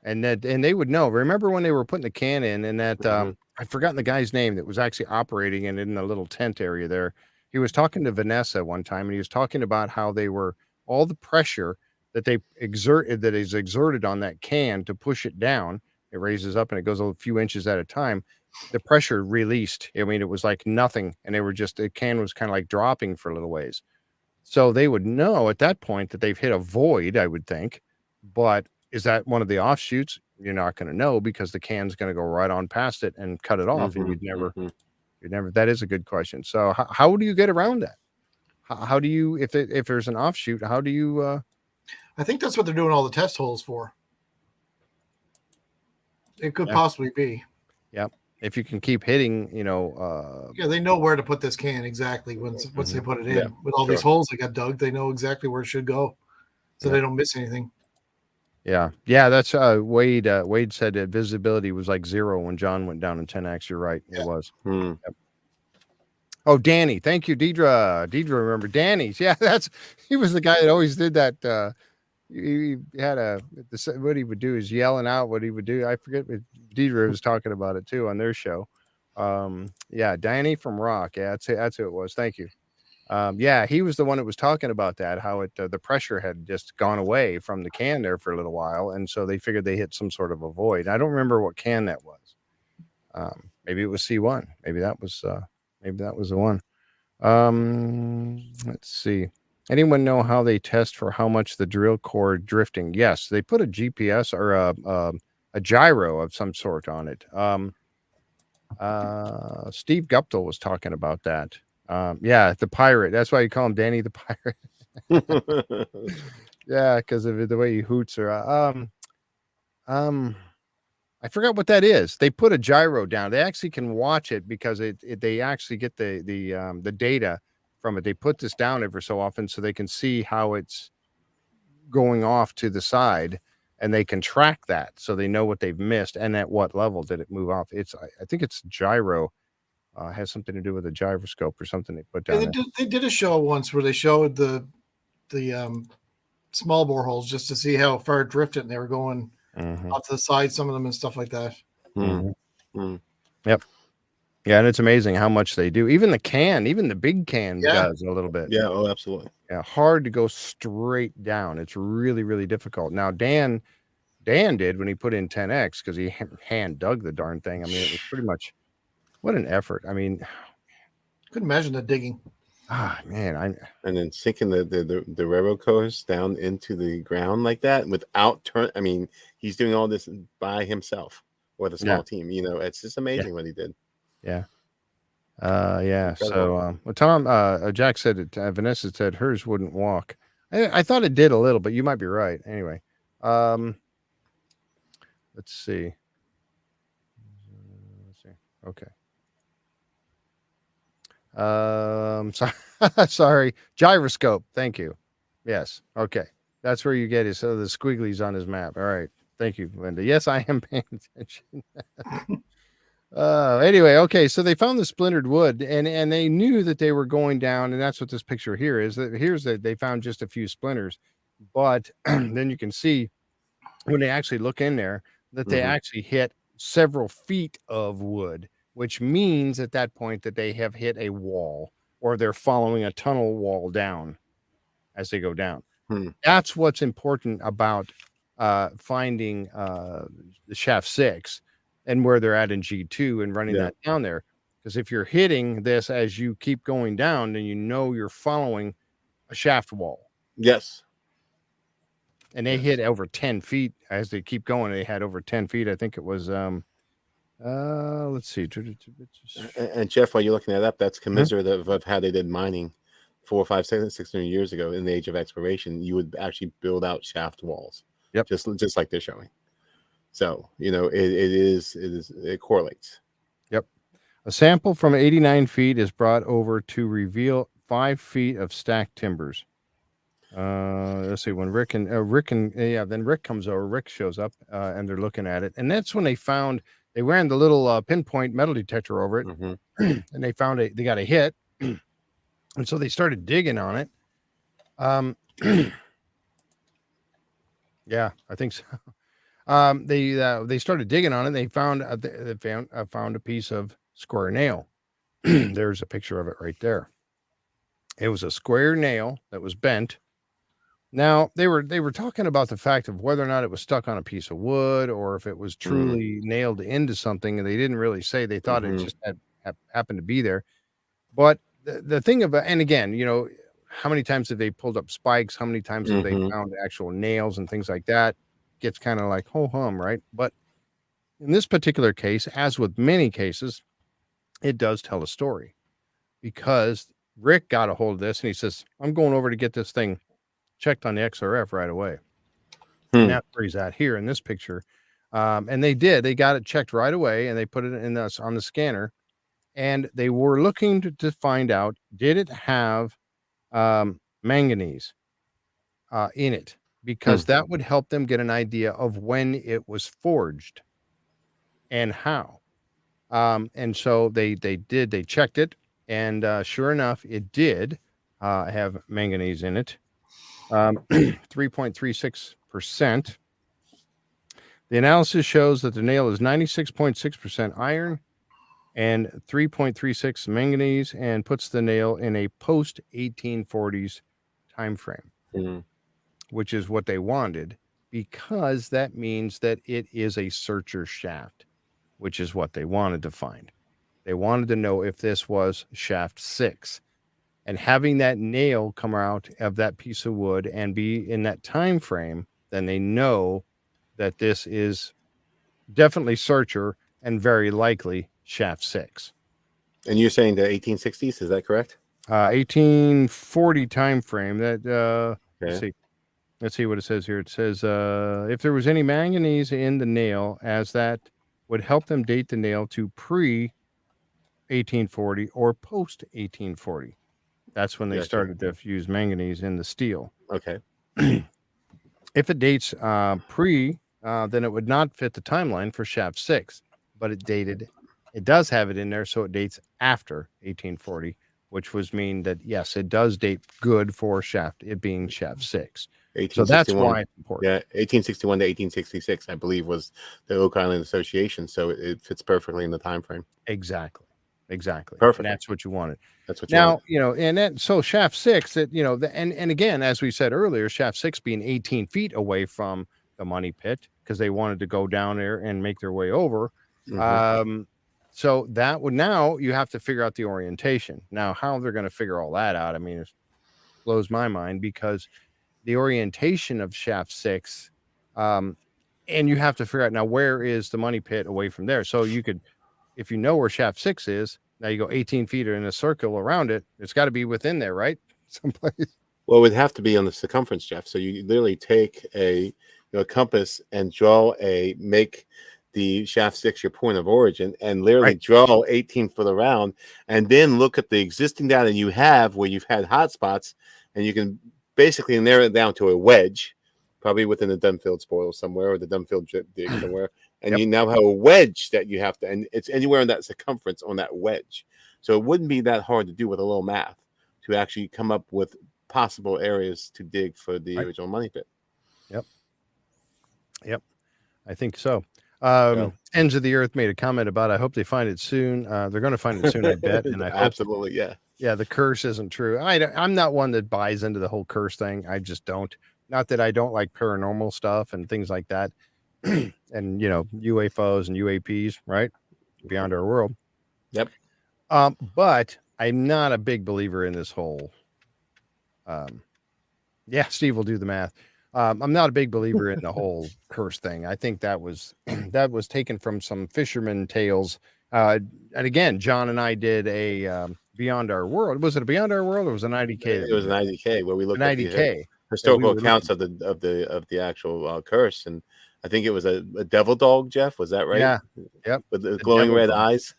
and they would know. Remember when they were putting the can in, and that I'd forgotten the guy's name that was actually operating in the little tent area there. He was talking to Vanessa one time, and he was talking about how all the pressure that is exerted on that can to push it down. It raises up and it goes a few inches at a time. The pressure released. I mean, it was like nothing, and the can was kind of like dropping for a little ways. So they would know at that point that they've hit a void, I would think. But is that one of the offshoots? You're not going to know because the can's going to go right on past it and cut it off, and you'd never. That is a good question. So how do you get around that? How do you, if there's an offshoot, how do you? I think that's what they're doing all the test holes for. It could possibly be. Yep. If you can keep hitting, yeah, they know where to put this can exactly once they put it in. Yeah, with all these holes that got dug, they know exactly where it should go, so they don't miss anything. Yeah. That's Wade. Wade said that visibility was like 0 when John went down in 10X. You're right. It was. Yep. Oh, Danny. Thank you, Deidre. Remember Danny's? Yeah, he was the guy that always did that. He had what he would do is yelling out what he would do. I forget. Deidre was talking about it too on their show. Yeah, Danny from Rock. Yeah, that's who it was. Thank you. Yeah, he was the one that was talking about that, how the pressure had just gone away from the can there for a little while, and so they figured they hit some sort of a void. I don't remember what can that was. Maybe it was C1.Maybe that was the one. Let's see. Anyone know how they test for how much the drill core drifting? Yes, they put a GPS or a gyro of some sort on it. Steve Guptill was talking about that. Yeah, the pirate. That's why you call him Danny the Pirate. Yeah, because of the way he hoots her. I forgot what that is. They put a gyro down. They actually can watch it because they actually get the data from it. They put this down every so often so they can see how it's going off to the side, and they can track that so they know what they've missed and at what level did it move off. I think it's gyro. Has something to do with a gyroscope or something they put down. They did a show once where they showed the small boreholes just to see how far it drifted, and they were going out to the side, some of them, and stuff like that. Yep. Yeah, and it's amazing how much they do. Even the big can does a little bit. Yeah, oh, absolutely. Yeah, hard to go straight down. It's really, really difficult. Now, Dan did when he put in 10X because he hand dug the darn thing. I mean, it was pretty much, what an effort. I mean, couldn't imagine the digging. Man, and then sinking the railroad cars down into the ground like that without turn. I mean, he's doing all this by himself with a small team. It's just amazing what he did. Yeah. Yeah. So, Tom, Jack said it. Vanessa said hers wouldn't walk. I thought it did a little, but you might be right. Anyway, let's see. Okay. Sorry. Gyroscope. Thank you. Yes. Okay. That's where you get it. So the squigglies on his map. All right. Thank you, Linda. Yes, I am paying attention. Anyway, okay. So they found the splintered wood and they knew that they were going down. And that's what this picture here is. That they found just a few splinters, but then you can see when they actually look in there that they actually hit several feet of wood, which means at that point that they have hit a wall or they're following a tunnel wall down as they go down. That's what's important about finding the shaft 6 and where they're at in G2 and running that down there. Because if you're hitting this as you keep going down, then you're following a shaft wall. Yes. And they hit over 10 feet as they keep going. They had over 10 feet. I think it was let's see. And Jeff, while you're looking that up, that's commiserative of how they did mining 400, 500, 600 years ago in the age of excavation. You would actually build out shaft walls. Yep. Just like they're showing. So, it correlates. Yep. A sample from 89 feet is brought over to reveal 5 feet of stacked timbers. Let's see, when Rick comes over, Rick shows up and they're looking at it. And that's when they ran the little pinpoint metal detector over it and they found they got a hit. And so they started digging on it. Yeah, I think so. They started digging on it. And they found a piece of square nail. There's a picture of it right there. It was a square nail that was bent. Now they were talking about the fact of whether or not it was stuck on a piece of wood or if it was truly nailed into something, and they didn't really say. They thought it just happened to be there. But the thing about, and again, how many times have they pulled up spikes? How many times have they found actual nails and things like that? Gets kind of like ho hum, right? But in this particular case, as with many cases, it does tell a story, because Rick got a hold of this and he says, I'm going over to get this thing checked on the XRF right away. And that's where he's at here in this picture. And they got it checked right away, and they put it in on the scanner, and they were looking to find out, did it have manganese in it, because that would help them get an idea of when it was forged and how. And so they checked it, and sure enough, it did have manganese in it, 3.36%. The analysis shows that the nail is 96.6% iron and 3.36 manganese, and puts the nail in a post 1840s time frame, which is what they wanted, because that means that it is a searcher shaft, which is what they wanted to find. They wanted to know if this was shaft 6, and having that nail come out of that piece of wood and be in that time frame, then they know that this is definitely searcher and very likely shaft 6. And you're saying the 1860s, is that correct? 1840 time frame. That Okay. let's see what it says here. It says if there was any manganese in the nail, as that would help them date the nail to pre 1840 or post 1840. That's when they started to use manganese in the steel. Okay. If it dates pre, then it would not fit the timeline for shaft 6, but it does have it in there, so it dates after 1840, which was mean that, yes, it does date good for it being shaft 6. So that's why it's important. Yeah, 1861 to 1866, I believe, was the Oak Island Association, so it fits perfectly in the time frame. Exactly. Perfect. And that's what you wanted. That's what you wanted. And then so shaft 6, that and again, as we said earlier, shaft 6 being 18 feet away from the money pit, because they wanted to go down there and make their way over. So that would, now you have to figure out the orientation. Now, how they're going to figure all that out, I mean, it blows my mind, because the orientation of shaft 6, and you have to figure out, now, where is the money pit away from there? So you could, if you know where shaft 6 is, now you go 18 feet in a circle around it. It's got to be within there, right? Someplace. Well, it would have to be on the circumference, Jeff. So you literally take a compass and make the shaft 6 your point of origin, and literally draw 18 foot around, and then look at the existing data you have where you've had hot spots, and you can basically narrow it down to a wedge, probably within the Dunfield spoil somewhere, or the Dunfield dig somewhere. And you now have a wedge that you have to, and it's anywhere in that circumference on that wedge. So it wouldn't be that hard to do with a little math to actually come up with possible areas to dig for the original money pit. Yep. I think so. Ends of the Earth made a comment about, I hope they find it soon. They're going to find it soon, I bet. And I absolutely, hope, yeah, the curse isn't true. I'm not one that buys into the whole curse thing. I just don't. Not that I don't like paranormal stuff and things like that. And, UFOs and UAPs, right? Beyond our world. Yep. But I'm not a big believer in this whole, Steve will do the math. I'm not a big believer in the whole curse thing. I think that was taken from some fisherman tales. And again, John and I did a Beyond Our World. Was it a Beyond Our World, or was it an IDK? It was an IDK where we looked at the historical accounts of the actual curse, and I think it was a devil dog. Jeff, was that right? Yeah. Yep. With the glowing red eyes.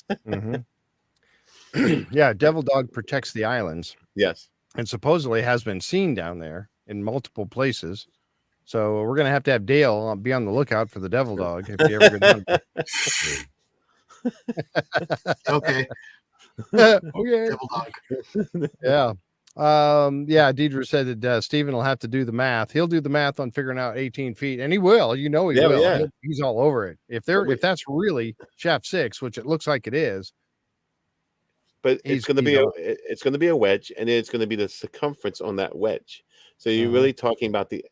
Yeah, devil dog protects the islands. Yes, and supposedly has been seen down there in multiple places. So we're going to have Dale be on the lookout for the devil dog if you ever go down there. Okay. Okay. Devil dog. Yeah. Deidre said that Stephen will have to do the math. He'll do the math on figuring out 18 feet, and he will. He will. Yeah. He's all over it. If that's really shaft 6, which it looks like it is. But it's going to be a wedge, and it's going to be the circumference on that wedge. So you're really talking about the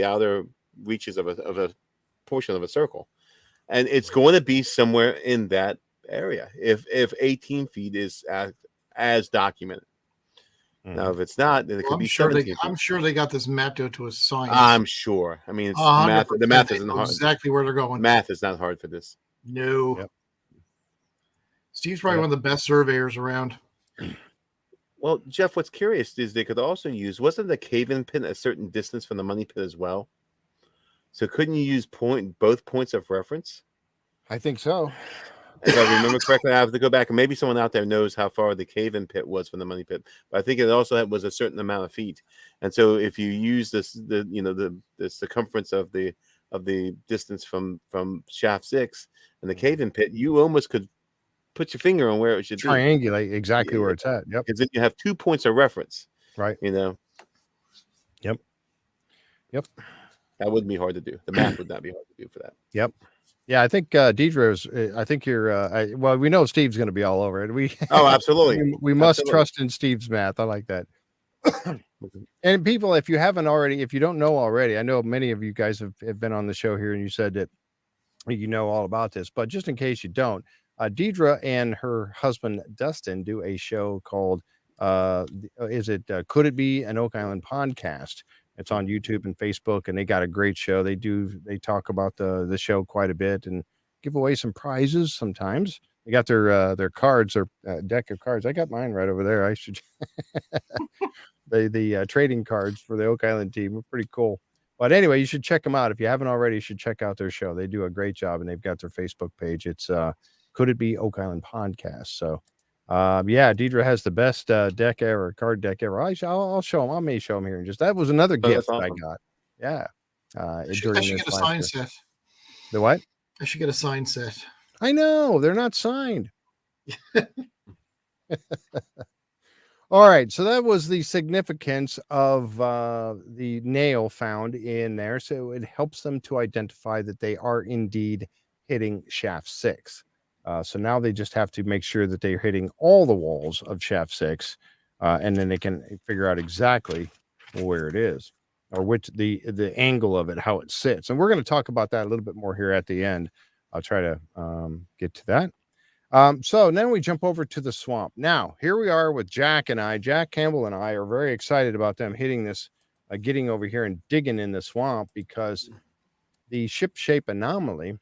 outer reaches of a portion of a circle, and it's going to be somewhere in that area. If 18 feet is as documented, Now, if it's not, then it could be 17 feet. I'm sure they got this mapped out to a science. I'm sure. I mean, it's 100%. math. The math They isn't know hard. exactly where they're going. Math is not hard for this. No. Yep. Steve's probably one of the best surveyors around. Well, Jeff, what's curious is they could also use, wasn't the cave-in pit a certain distance from the money pit as well? So couldn't you use both points of reference? I think so. If I remember correctly, I have to go back, and maybe someone out there knows how far the cave-in pit was from the money pit. But I think it also was a certain amount of feet. And so if you use the circumference of the distance from shaft 6 and the cave-in pit, you almost could put your finger on where it should triangulate exactly where it's at. Yep. Because then you have 2 points of reference. Right. Yep. That wouldn't be hard to do. The math would not be hard to do for that. Yep. Yeah, I think Deidre's. I think you're. Well, we know Steve's going to be all over it. Absolutely. we must trust in Steve's math. I like that. And people, if you don't know already, I know many of you guys have been on the show here, and you said that you know all about this. But just in case you don't, Deidre and her husband Dustin do a show called Could It Be an Oak Island Podcast? It's on YouTube and Facebook, and they got a great show. They talk about the show quite a bit and give away some prizes sometimes. They got their cards, their deck of cards. I got mine right over there. I should the trading cards for the Oak Island team are pretty cool. But anyway, you should check them out. If you haven't already, you should check out their show. They do a great job, and they've got their Facebook page. It's Could It Be Oak Island Podcast? So Deidre has the best deck ever, card deck ever. I'll show them. I may show them here in just. That was another gift awesome. I got. Yeah. I should get a sign set. The what? I should get a sign set. I know they're not signed. All right, so that was the significance of the nail found in there. So it helps them to identify that they are indeed hitting shaft 6. So now they just have to make sure that they're hitting all the walls of shaft 6, and then they can figure out exactly where it is, or which the angle of it, how it sits. And we're going to talk about that a little bit more here at the end. I'll try to get to that. So then we jump over to the swamp. Now, here we are with Jack Campbell and I are very excited about them hitting this, getting over here and digging in the swamp, because the ship shape anomaly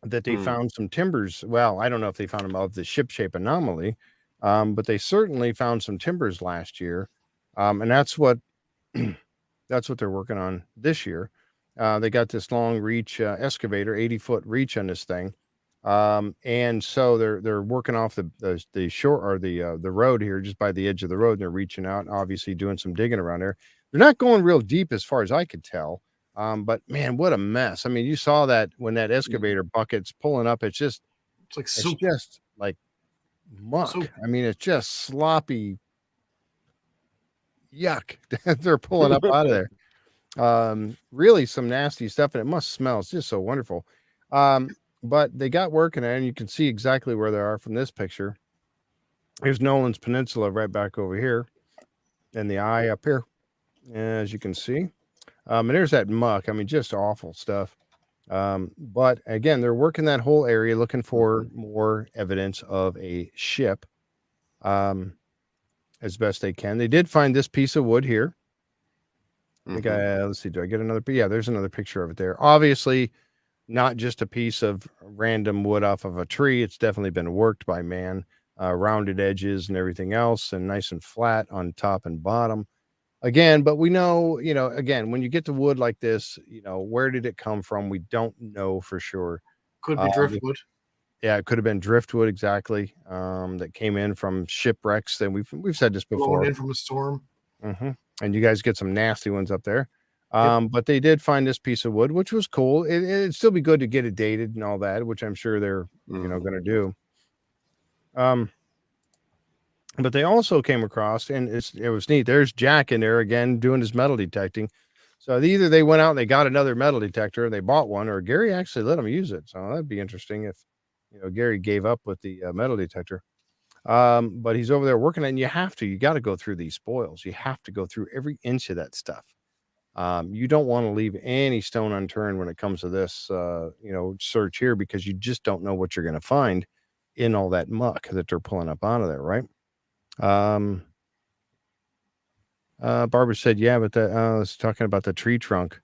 that they found some timbers. Well, I don't know if they found them of the ship shape anomaly, but they certainly found some timbers last year. And that's what they're working on this year. They got this long reach excavator, 80-foot reach on this thing. And so they're working off the shore, or the road here, just by the edge of the road, and they're reaching out, obviously doing some digging around there. They're not going real deep as far as I could tell. But man, what a mess. I mean, you saw that when that excavator bucket's pulling up, it's just like muck. Soup. I mean, it's just sloppy yuck that they're pulling up out of there. Really some nasty stuff, and it must smell. It's just so wonderful. But they got working at it, and you can see exactly where they are from this picture. Here's Nolan's Peninsula right back over here, and the eye up here, as you can see. And there's that muck. I mean, just awful stuff. But again, they're working that whole area, looking for more evidence of a ship, as best they can. They did find this piece of wood here. I think let's see, do I get another? Yeah, there's another picture of it there. Obviously, not just a piece of random wood off of a tree. It's definitely been worked by man, rounded edges and everything else, and nice and flat on top and bottom. Again, but we know, again, when you get to wood like this, where did it come from? We don't know for sure. Could be driftwood. Yeah, it could have been driftwood, exactly. That came in from shipwrecks. And we've said this before. Blown in from a storm. And you guys get some nasty ones up there. But they did find this piece of wood, which was cool. It'd still be good to get it dated and all that, which I'm sure they're going to do. But they also came across, and it was neat. There's Jack in there again doing his metal detecting. So either they went out and they got another metal detector, they bought one, or Gary actually let them use it. So that'd be interesting if Gary gave up with the metal detector. But he's over there working, and you got to go through these spoils. You have to go through every inch of that stuff. You don't want to leave any stone unturned when it comes to this, search here, because you just don't know what you're going to find in all that muck that they're pulling up out of there, right? Barbara said, yeah, but I was talking about the tree trunk.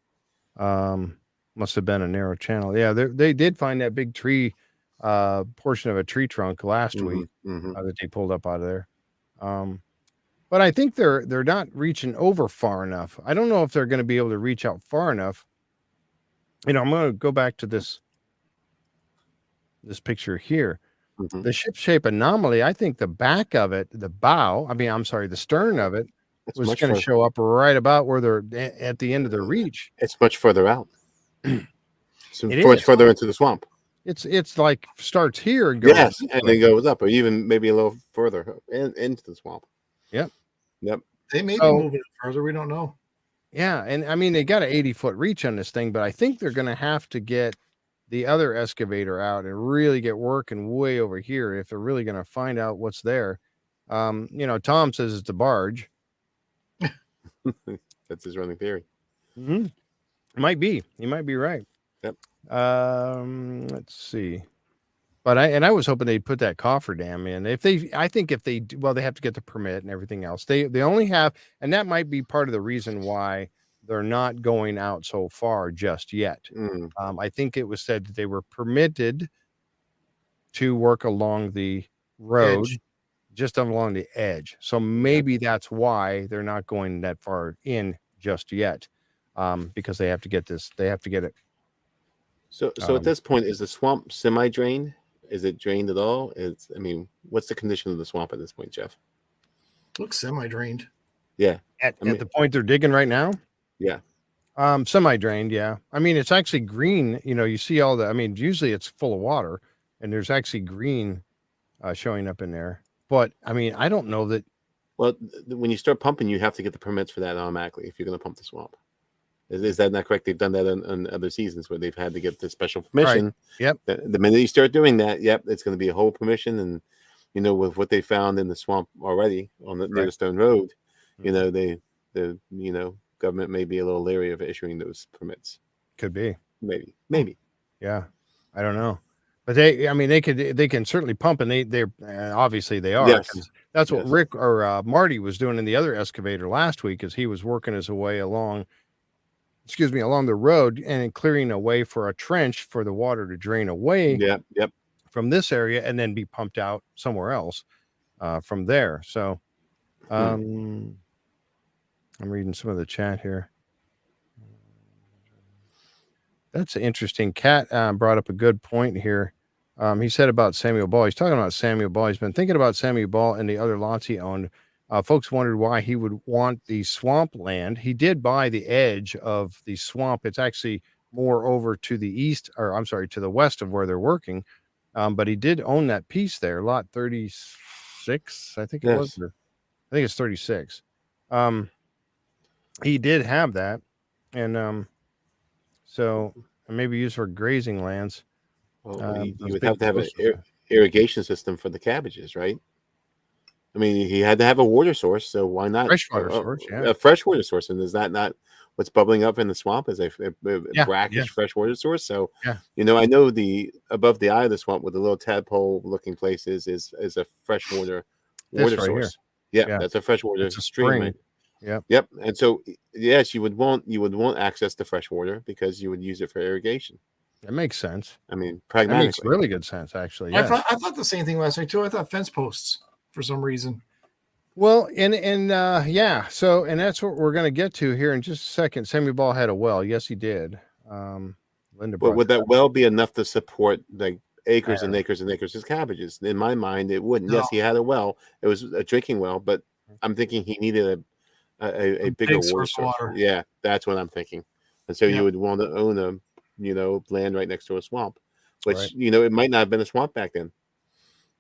Must have been a narrow channel. Yeah, they did find that big tree portion of a tree trunk last week that they pulled up out of there. But I think they're not reaching over far enough. I don't know if they're going to be able to reach out far enough. I'm going to go back to this picture here. The ship shape anomaly, I think the back of it, the stern of it was going to show up right about where they're at the end of their reach. It's much further out. So much further into the swamp. It's like starts here and goes and then goes up, or even maybe a little further into the swamp. Yep. They may be moving it further. We don't know. Yeah, and I mean they got an 80-foot reach on this thing, but I think they're going to have to get the other excavator out and really get working way over here if they're really going to find out what's there. Tom says it's a barge. That's his running theory. Mm-hmm. It might be. You might be right. Yep. Let's see. But I was hoping they'd put that cofferdam in. I think if they do, well, they have to get the permit and everything else. They only have, and that might be part of the reason why they're not going out so far just yet. I think it was said that they were permitted to work along the road, just along the edge. So maybe that's why they're not going that far in just yet, because they have to get this. They have to get it. So at this point, is the swamp semi-drained? Is it drained at all? What's the condition of the swamp at this point, Jeff? Looks semi-drained. Yeah. At the point they're digging right now? Yeah. Semi-drained, yeah. I mean, it's actually green. You see all the, usually it's full of water, and there's actually green showing up in there. But, I don't know that. Well, when you start pumping, you have to get the permits for that automatically if you're going to pump the swamp. Is that not correct? They've done that on other seasons where they've had to get the special permission. Right. Yep. The minute you start doing that, it's going to be a whole permission. And, with what they found in the swamp already on the near the Stone Road, the government may be a little leery of issuing those permits. Could be. Maybe. Yeah. I don't know. But they can certainly pump, and they're obviously they are. Yes. That's what Rick or Marty was doing in the other excavator last week, is he was working his way along the road and clearing a way for a trench for the water to drain away from this area and then be pumped out somewhere else from there. So I'm reading some of the chat here. That's interesting. Kat brought up a good point here. He said about Samuel Ball. He's talking about Samuel Ball. He's been thinking about Samuel Ball and the other lots he owned. Folks wondered why he would want the swamp land. He did buy the edge of the swamp. It's actually more over to the east, to the west of where they're working. But he did own that piece there, lot 36, I think it was. I think it's 36. He did have that. And so maybe used for grazing lands. Well, you would have to have an irrigation system for the cabbages, right? He had to have a water source, so why not freshwater source? Yeah, a freshwater source. And is that not what's bubbling up in the swamp? Is a brackish freshwater source? So, I know the above the eye of the swamp with the little tadpole-looking places is a freshwater water source. Yeah, that's a freshwater stream. Yep. And so, yes, you would want access to fresh water because you would use it for irrigation. That makes sense. Pragmatically, that makes really good sense, actually. I thought the same thing last week too. I thought fence posts for some reason. Well, and so that's what we're going to get to here in just a second. Samuel Ball had a well. Yes, he did. Linda, but would that well be enough to support like acres and acres and acres of cabbages? In my mind, it wouldn't. No. Yes, he had a well. It was a drinking well, but I'm thinking he needed a bigger water source. Yeah, that's what I'm thinking. And so you would want to own a land right next to a swamp, which it might not have been a swamp back then.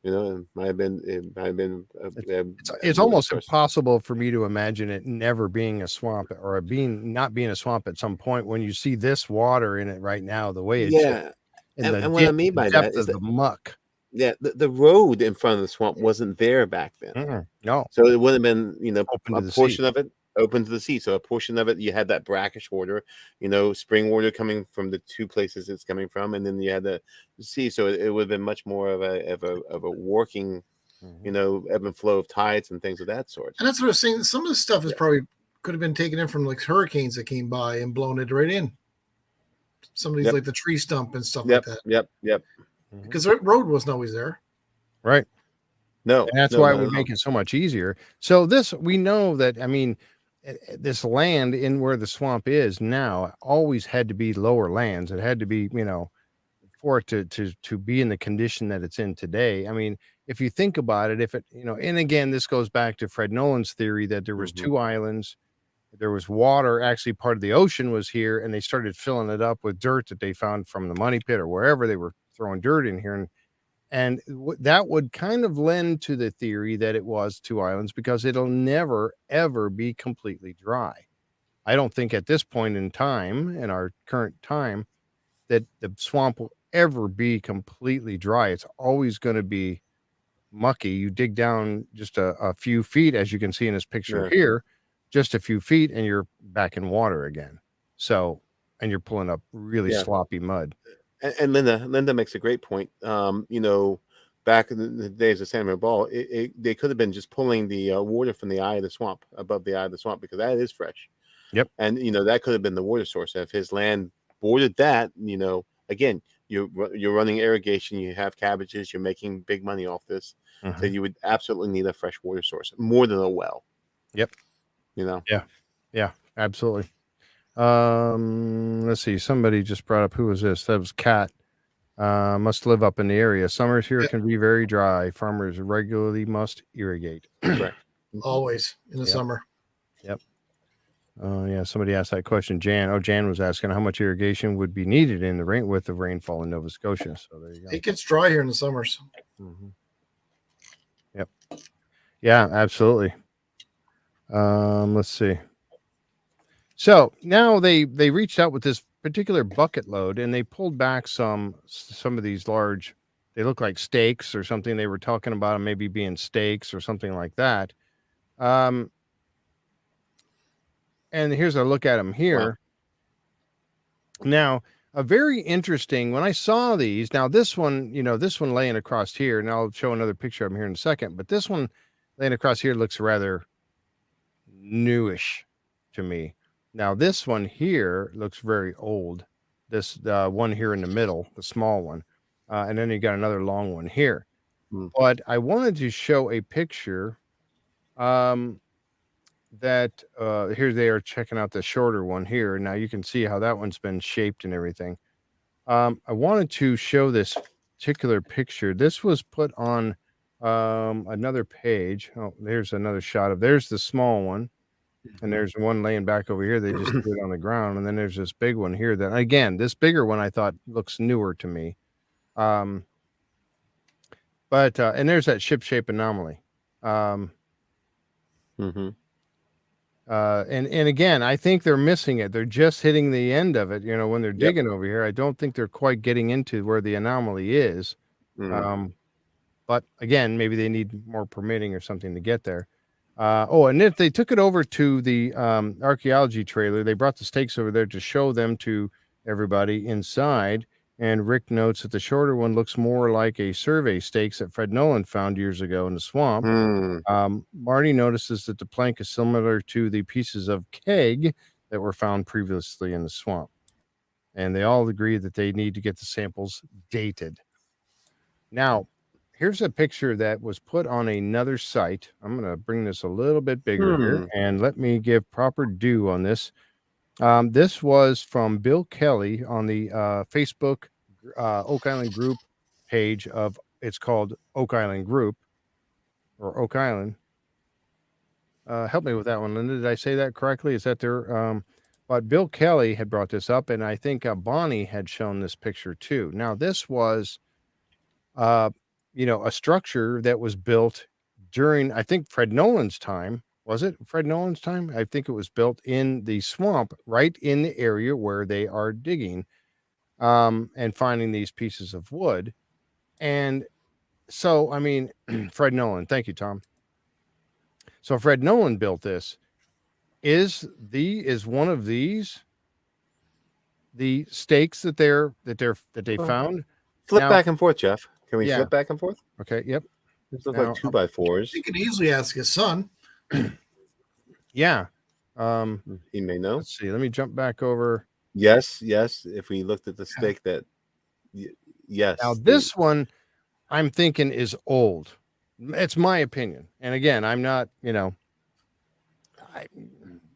It might have been. It's almost impossible for me to imagine it never being a swamp or not being a swamp at some point when you see this water in it right now, the way it's and what I mean by that is the muck. Yeah, the road in front of the swamp wasn't there back then. No, so it would have been a portion of it open to the sea. So a portion of it, you had that brackish water, spring water coming from the two places it's coming from, and then you had the sea. So it would have been much more of a working, ebb and flow of tides and things of that sort. And that's what I was saying. Some of the stuff is probably could have been taken in from like hurricanes that came by and blown it right in. Some of these like the tree stump and stuff like that. Yep. Because the road wasn't always there. Right. No. And that's why it would make it so much easier. So we know that, I mean, this land in where the swamp is now always had to be lower lands. It had to be, for it to be in the condition that it's in today. I mean, if you think about it, if it, and again, this goes back to Fred Nolan's theory that there was two islands, there was water, actually part of the ocean was here, and they started filling it up with dirt that they found from the money pit or wherever they were throwing dirt in here. And that would kind of lend to the theory that it was two islands, because it'll never, ever be completely dry. I don't think at this point in time, in our current time, that the swamp will ever be completely dry. It's always going to be mucky. You dig down just a few feet, as you can see in this picture here, just a few feet, and you're back in water again. So, and you're pulling up really sloppy mud. And Linda makes a great point. Back in the days of Samuel Ball, they could have been just pulling the water from the eye of the swamp, above the eye of the swamp, because that is fresh. Yep. And that could have been the water source. If his land bordered that, again, you're running irrigation, you have cabbages, you're making big money off this. So you would absolutely need a fresh water source, more than a well. Yep. Yeah, absolutely. Let's see. Somebody just brought up, who was this? That was Kat. Must live up in the area. Summers here can be very dry. Farmers regularly must irrigate. Right. Always in the summer. Yep. Somebody asked that question. Jan was asking how much irrigation would be needed in the rain with the rainfall in Nova Scotia. So there you go. It gets dry here in the summers. Yep. Yeah, absolutely. Let's see. So now they reached out with this particular bucket load, and they pulled back some of these large, they look like stakes or something. They were talking about them maybe being stakes or something like that. And here's a look at them here. Wow. Now, a very interesting, when I saw these, now this one laying across here, and I'll show another picture of them here in a second, but this one laying across here looks rather newish to me. Now, this one here looks very old. This one here in the middle, the small one. And then you got another long one here. But I wanted to show a picture that here they are checking out the shorter one here. Now you can see how that one's been shaped and everything. I wanted to show this particular picture. This was put on another page. Oh, there's another shot there's the small one. And there's one laying back over here. They just put it on the ground. And then there's this big one here that, again, this bigger one I thought looks newer to me. And there's that ship-shape anomaly. And again, I think they're missing it. They're just hitting the end of it. When they're digging over here, I don't think they're quite getting into where the anomaly is. But again, maybe they need more permitting or something to get there. And if they took it over to the archaeology trailer, they brought the stakes over there to show them to everybody inside. And Rick notes that the shorter one looks more like a survey stakes that Fred Nolan found years ago in the swamp. Marty notices that the plank is similar to the pieces of keg that were found previously in the swamp. And they all agree that they need to get the samples dated. Now, here's a picture that was put on another site. I'm going to bring this a little bit bigger here, and let me give proper due on this. This was from Bill Kelly on the Facebook Oak Island group page of, it's called Oak Island Group, or Oak Island. Help me with that one, Linda. Did I say that correctly? Is that their... but Bill Kelly had brought this up, and I think Bonnie had shown this picture too. Now, this was... a structure that was built during, I think, Fred Nolan's time. Was it Fred Nolan's time? I think it was built in the swamp, right in the area where they are digging and finding these pieces of wood. And so, I mean, Fred Nolan, thank you, Tom. So Fred Nolan built this. Is one of these the stakes that they found? Flip back and forth, Jeff. Can we flip back and forth? Okay. Yep. These look like 2x4s. You can easily ask his son. Yeah. He may know. Let's see. Let me jump back over. Yes. If we looked at the stake, that yes. Now this one, I'm thinking is old. It's my opinion, and again, I'm not.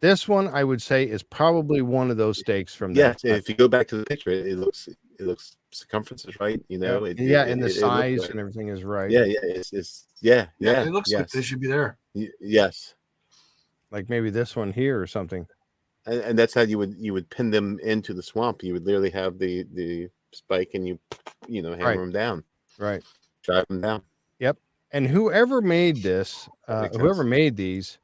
This one I would say is probably one of those stakes from that. Yes, if you go back to the picture, it looks circumference is right. You know, and the it looks size right. and everything is right. Yeah, it's yeah. It looks like they should be there. Yes, like maybe this one here or something. And that's how you would pin them into the swamp. You would literally have the spike and you hammer them down. Right. Drive them down. Yep. And whoever made this, whoever made these,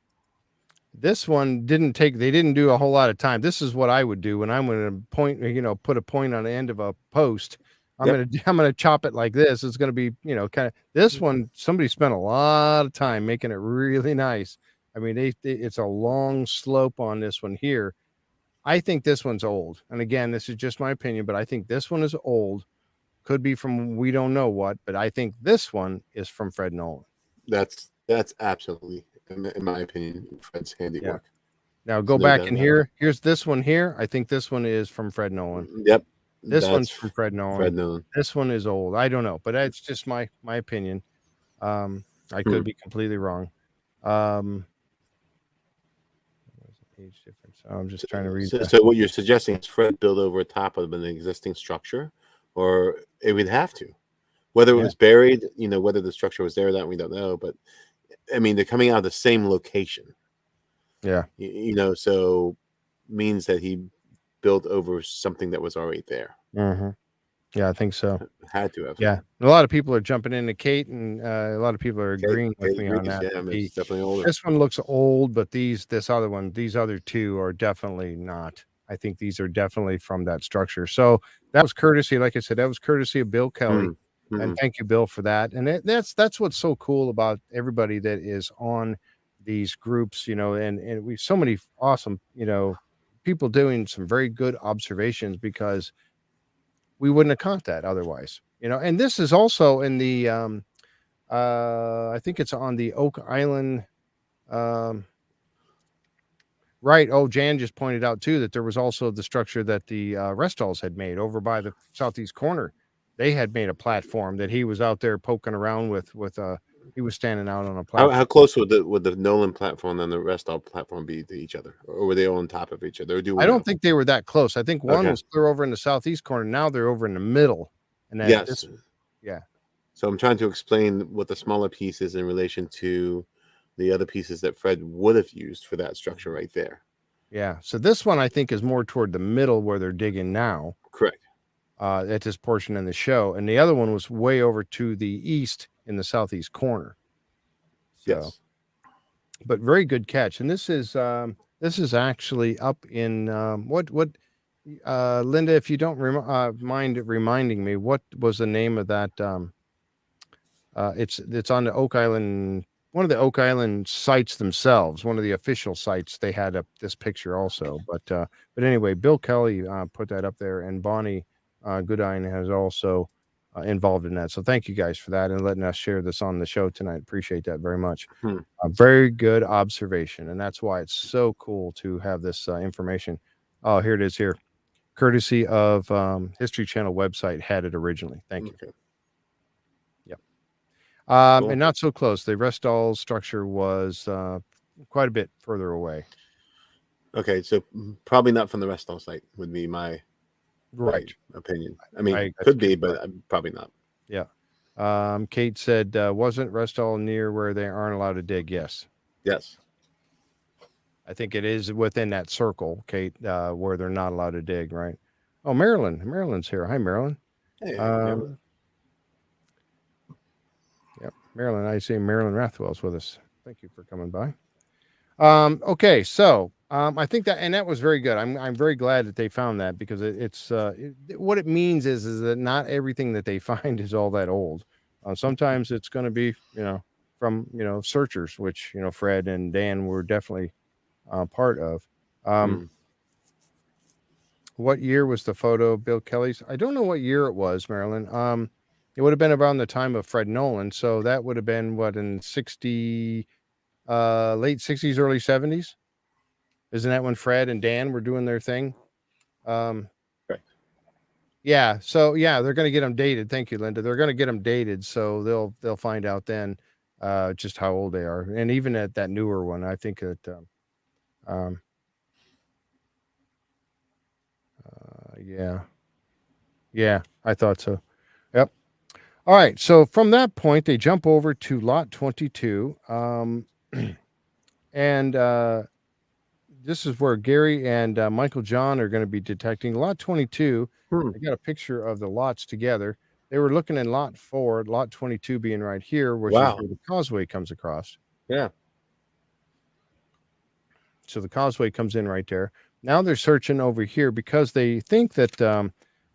this one they didn't do a whole lot of time. This is what I would do when I'm going to point, put a point on the end of a post. I'm going to chop it like this. It's going to be, kind of this one. Somebody spent a lot of time making it really nice. I mean, it's a long slope on this one here. I think this one's old. And again, this is just my opinion, but I think this one is old. Could be from we don't know what, but I think this one is from Fred Nolan. That's absolutely, in my opinion, Fred's handiwork. Yeah. Now go back in here. Here's this one here. I think this one is from Fred Nolan. Yep. This one's from Fred Nolan. Fred Nolan. This one is old. I don't know, but that's just my opinion. I could be completely wrong. Age difference. I'm just trying to read. So what you're suggesting is Fred build over top of an existing structure, or it would have to, whether it was buried, whether the structure was there, that we don't know. But I mean, they're coming out of the same location. Yeah. So means that he built over something that was already there. Mm-hmm. Yeah, I think so. Had to have. Yeah, a lot of people are jumping into Kate, and a lot of people are agreeing with me on that. Yeah, it's definitely older. This one looks old, but these other two are definitely not. I think these are definitely from that structure. So that was courtesy, like I said, that was courtesy of Bill Kelly, and thank you, Bill, for that. And that's what's so cool about everybody that is on these groups, and we so many awesome, people doing some very good observations, because we wouldn't have caught that otherwise, and this is also in the, I think it's on the Oak Island. Right. Oh, Jan just pointed out too, that there was also the structure that the Restalls had made over by the southeast corner. They had made a platform that he was out there poking around with, he was standing out on a platform. How close would the Nolan platform and the Restall platform be to each other, or were they all on top of each other? I don't think they were that close. I think one was clear over in the southeast corner. Now they're over in the middle. And then So I'm trying to explain what the smaller piece is in relation to the other pieces that Fred would have used for that structure right there. Yeah. So this one I think is more toward the middle where they're digging now. Correct. At this portion in the show, and the other one was way over to the east in the southeast corner. So, yes, but very good catch. And this is actually up in what Linda, if you don't mind reminding me, what was the name of that? It's on the Oak Island, one of the Oak Island sites themselves, one of the official sites. They had up this picture also, but anyway, Bill Kelly put that up there, and Bonnie Goodine has also involved in that. So thank you guys for that and letting us share this on the show tonight. Appreciate that very much. A very good observation, and that's why it's so cool to have this information. Oh, here it is here. Courtesy of History Channel website had it originally. Thank you. Okay. Yep. Cool. And not so close. The Restall structure was quite a bit further away. Okay, so probably not from the Restall site would be my opinion. I mean, could be, but probably not. Yeah. Kate said, wasn't Restall near where they aren't allowed to dig? Yes. I think it is within that circle, Kate, where they're not allowed to dig, right? Oh, Marilyn's here. Hi, Marilyn. Hey, Yep, Marilyn. I see Marilyn Rathwell's with us. Thank you for coming by. Okay, so I think that was very good. I'm very glad that they found that, because it's what it means is that not everything that they find is all that old. Sometimes it's going to be from searchers, which Fred and Dan were definitely part of. What year was the photo of Bill Kelly's? I don't know what year it was, Marilyn. It would have been around the time of Fred Nolan, so that would have been what, in late 60s, early 70s. Isn't that when Fred and Dan were doing their thing? Right. Yeah. So yeah, they're going to get them dated. Thank you, Linda. They're going to get them dated, so they'll find out then just how old they are. And even at that newer one, I think that yeah, I thought so. Yep. All right. So from that point, they jump over to lot 22, and this is where Gary and Michael John are going to be detecting lot 22. I got a picture of the lots together. They were looking in lot 4, lot 22 being right here, which is where the causeway comes across. Yeah. So the causeway comes in right there. Now they're searching over here because they think that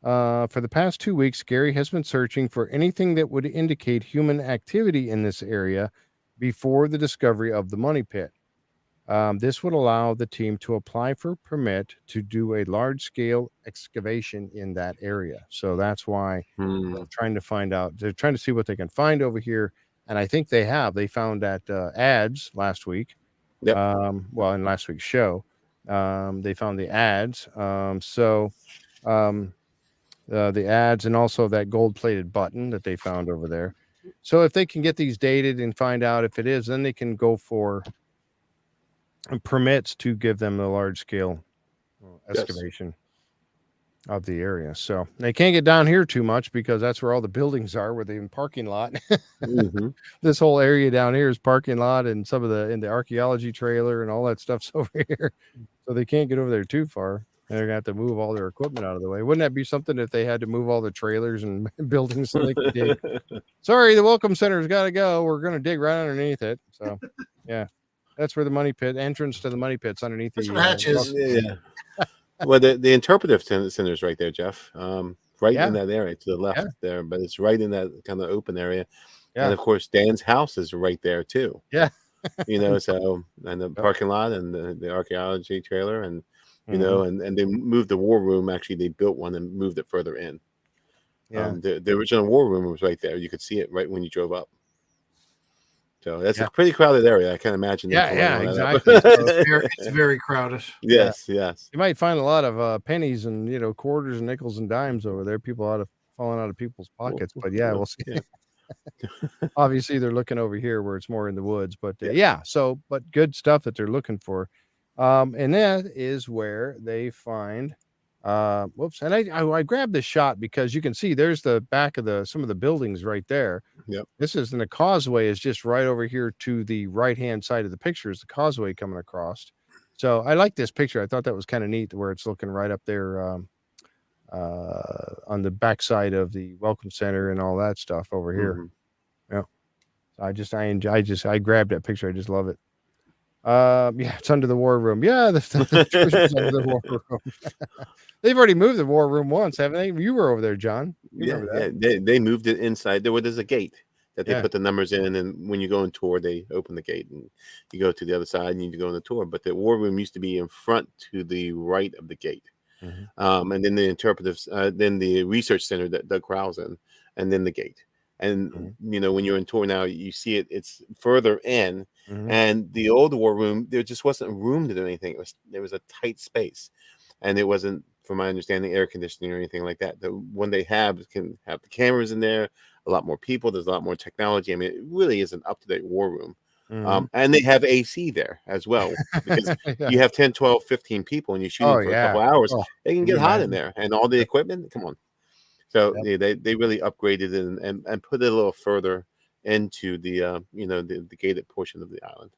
for the past 2 weeks, Gary has been searching for anything that would indicate human activity in this area before the discovery of the money pit. This would allow the team to apply for a permit to do a large-scale excavation in that area. So that's why they're trying to find out. They're trying to see what they can find over here. And I think they have. They found that ads last week. Yep. Well, in last week's show, they found the ads. The ads and also that gold-plated button that they found over there. So if they can get these dated and find out if it is, then they can go for permits to give them a large-scale excavation of the area. So they can't get down here too much because that's where all the buildings are, where the parking lot. This whole area down here is parking lot, and some of in the archaeology trailer and all that stuff's over here. So they can't get over there too far. And they're gonna have to move all their equipment out of the way. Wouldn't that be something if they had to move all the trailers and buildings so they could dig? Sorry, the welcome center's got to go. We're gonna dig right underneath it. So yeah. That's where the money pit entrance to the money pit's underneath the hatch is. Yeah. Well, the interpretive center is right there, Jeff. Right in that area to the left there, but it's right in that kind of open area. Yeah. And of course, Dan's house is right there too. Yeah. So and the parking lot and the archaeology trailer, and and they moved the war room. Actually, they built one and moved it further in. Yeah. The original war room was right there. You could see it right when you drove up. So that's a pretty crowded area. I can't imagine. Yeah, exactly. It's very crowded. Yes. You might find a lot of pennies and quarters and nickels and dimes over there. People falling out of people's pockets. But we'll see. Yeah. Obviously, they're looking over here where it's more in the woods. But but good stuff that they're looking for. And that is where they find. And I grabbed this shot because you can see there's the back of some of the buildings right there. Yep. And the causeway is just right over here to the right hand side of the picture is the causeway coming across. So I like this picture. I thought that was kind of neat where it's looking right up there on the backside of the welcome center and all that stuff over here. Yeah. I grabbed that picture. I just love it. It's under the war room. Yeah, the treasure's under the war room. They've already moved the war room once, haven't they? You were over there, John. They moved it inside. There's a gate that they put the numbers in, and when you go on tour, they open the gate, and you go to the other side, and you go on the tour. But the war room used to be in front to the right of the gate, and then the interpretives, then the research center that Doug Crowell's in, and then the gate. And when you're in tour now, you see it's further in, and the old war room, there just wasn't room to do anything. There was a tight space, and it wasn't, from my understanding, air conditioning or anything like that. The one they can have the cameras in there, a lot more people. There's a lot more technology. I mean, it really is an up-to-date war room. And they have AC there as well, because you have 10, 12, 15 people and you're shooting for a couple hours. They can get hot in there, and all the equipment. Come on. So they really upgraded it and put it a little further into the the gated portion of the island.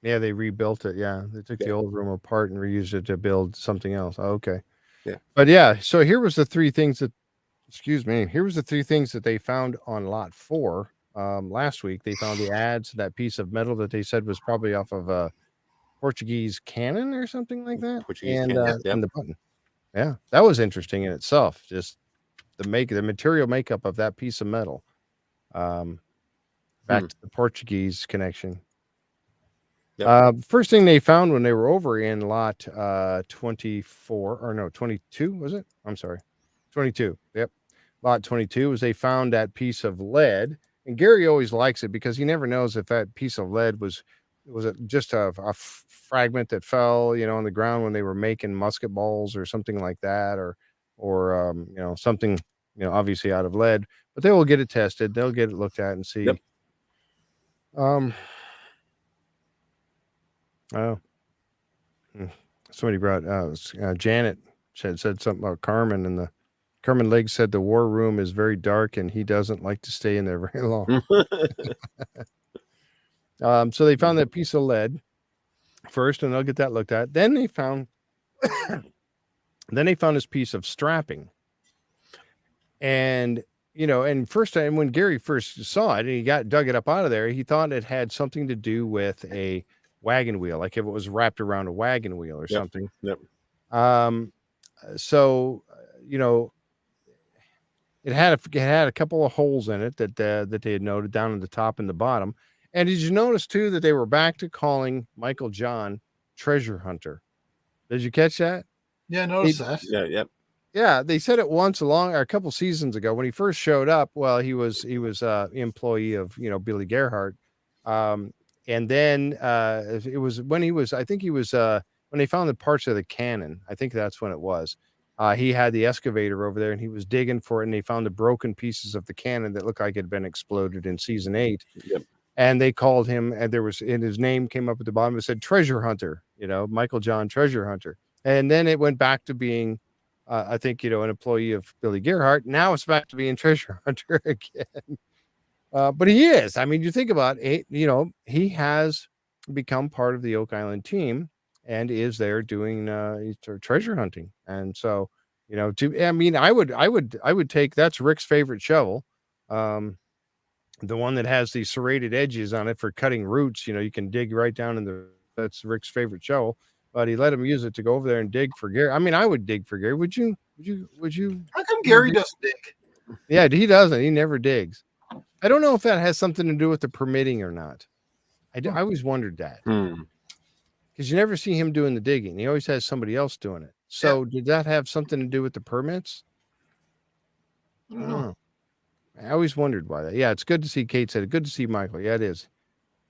Yeah, they rebuilt it. Yeah, they took the old room apart and reused it to build something else. Oh, okay. Yeah. But so here was the three things that they found on lot 4 last week. They found the ads, that piece of metal that they said was probably off of a Portuguese cannon or something like that. And the button. Yeah, that was interesting in itself. Just the material makeup of that piece of metal. Back to the Portuguese connection. First thing they found when they were over in lot 22, was it? I'm sorry. 22. Yep. Lot 22 was they found that piece of lead. And Gary always likes it because he never knows if that piece of lead was was it just a fragment that fell, on the ground when they were making musket balls or something like that, or something, obviously out of lead. But they will get it tested. They'll get it looked at and see. Yep. Oh, somebody brought Janet said something about Carmen, and Carmen Legge said the war room is very dark and he doesn't like to stay in there very long. So they found that piece of lead first, and they'll get that looked at. Then they found this piece of strapping. And, and first time when Gary first saw it and he dug it up out of there, he thought it had something to do with a wagon wheel, like if it was wrapped around a wagon wheel or something. Yep. So, it had a couple of holes in it that they had noted down at the top and the bottom. And did you notice too that they were back to calling Michael John Treasure Hunter? Did you catch that? Yeah, I noticed that. Yeah, yep. Yeah, they said it once a couple seasons ago when he first showed up. Well, he was employee of Billy Gerhardt, and then it was when when they found the parts of the cannon. I think that's when it was. He had the excavator over there and he was digging for it, and they found the broken pieces of the cannon that looked like it had been exploded in season 8. Yep. And they called him, and his name came up at the bottom. It said Treasure Hunter, Michael John Treasure Hunter. And then it went back to being, I think, an employee of Billy Gerhardt. Now it's back to being Treasure Hunter again. But he is. I mean, you think about it, he has become part of the Oak Island team and is there doing treasure hunting. And so, I would take, that's Rick's favorite shovel. The one that has these serrated edges on it for cutting roots. You can dig right down that's Rick's favorite shovel. But he let him use it to go over there and dig for Gary. I mean, I would dig for Gary. Would you? How come Gary doesn't dig? Yeah, he doesn't. He never digs. I don't know if that has something to do with the permitting or not. I always wondered that. Because you never see him doing the digging. He always has somebody else doing it. So did that have something to do with the permits? I don't know. I always wondered why that. Yeah, it's good to see Kate said it. Good to see Michael. Yeah, it is.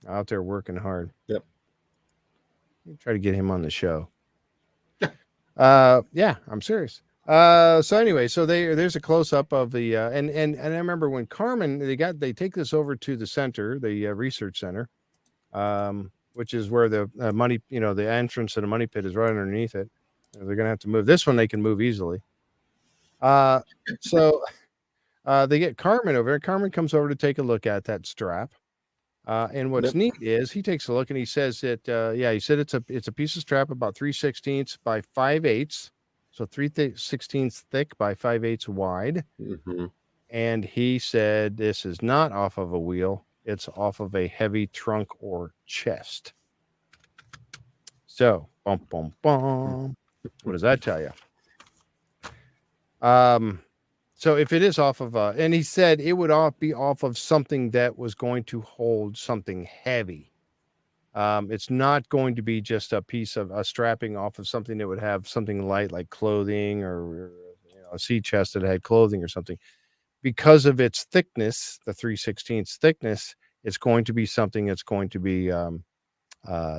Out there working hard. Yep. Try to get him on the show. Yeah, I'm serious. So anyway, so there's a close up of the and I remember when Carmen they take this over to the center, the research center, which is where the money, the entrance to the money pit is right underneath it. They're gonna have to move this one. They can move easily. So they get Carmen over, and Carmen comes over to take a look at that strap. And what's neat is he takes a look and he says that he said it's a piece of strap about 3/16 by 5/8, so 3/16 thick by 5/8 wide. Mm-hmm. And he said this is not off of a wheel; it's off of a heavy trunk or chest. So, bum bum bum. What does that tell you? So if it is off of and he said it would be off of something that was going to hold something heavy. It's not going to be just a piece of a strapping off of something that would have something light like clothing or a sea chest that had clothing or something. Because of its thickness, the 3/16 thickness, it's going to be something that's going to be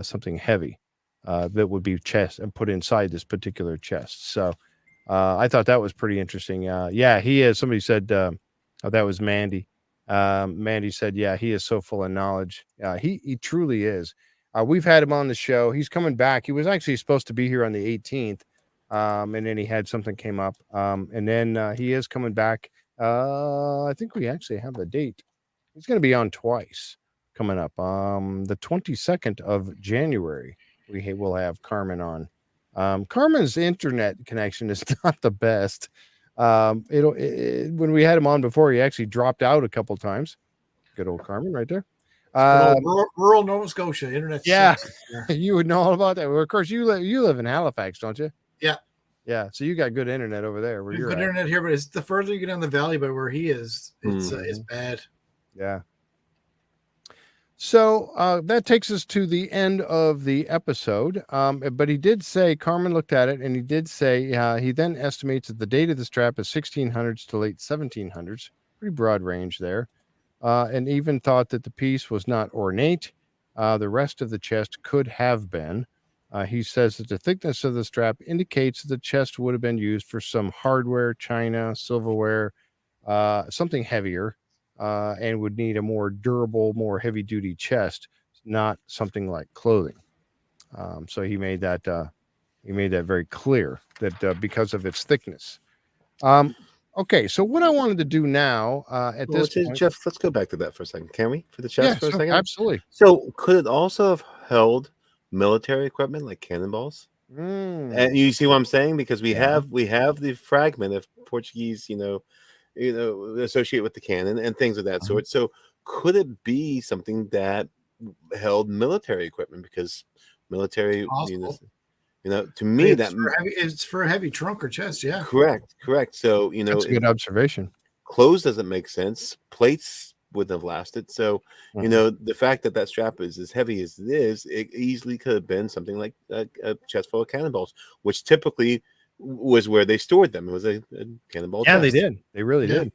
something heavy that would be chest and put inside this particular chest. So I thought that was pretty interesting. Yeah, he is. Somebody said, that was Mandy. Mandy said, yeah, he is so full of knowledge. He truly is. We've had him on the show. He's coming back. He was actually supposed to be here on the 18th. And then he had something came up. And then he is coming back. I think we actually have the date. He's going to be on twice coming up. The 22nd of January, we'll have Carmen on. Carmen's internet connection is not the best. When we had him on before, he actually dropped out a couple times. Good old Carmen right there. Rural Nova Scotia internet. Yeah, you would know all about that. Well, of course, you live in Halifax, don't you? Yeah. So you got good internet over there where you're good internet here, but it's the further you get down the valley by where he is, it's bad. Yeah. So that takes us to the end of the episode. But he did say, Carmen looked at it and he did say, he then estimates that the date of the strap is 1600s to late 1700s. Pretty broad range there. And even thought that the piece was not ornate. The rest of the chest could have been. He says that the thickness of the strap indicates that the chest would have been used for some hardware, china, silverware, something heavier, and would need a more durable, more heavy-duty chest, not something like clothing. So he made that very clear that because of its thickness. Okay, so what I wanted to do now at this point, Jeff, let's go back to that for a second, can we? For the chest for a second, absolutely. So could it also have held military equipment like cannonballs? And you see what I'm saying? Because we have the fragment of Portuguese, associated with the cannon and things of that sort. So could it be something that held military equipment? Because military, to me it's for a heavy trunk or chest. Yeah, correct. So that's a good observation. Clothes doesn't make sense. Plates wouldn't have lasted. So the fact that strap is as heavy as it is, it easily could have been something like a chest full of cannonballs, which typically was where they stored them. It was a cannonball chest. They did. They really did.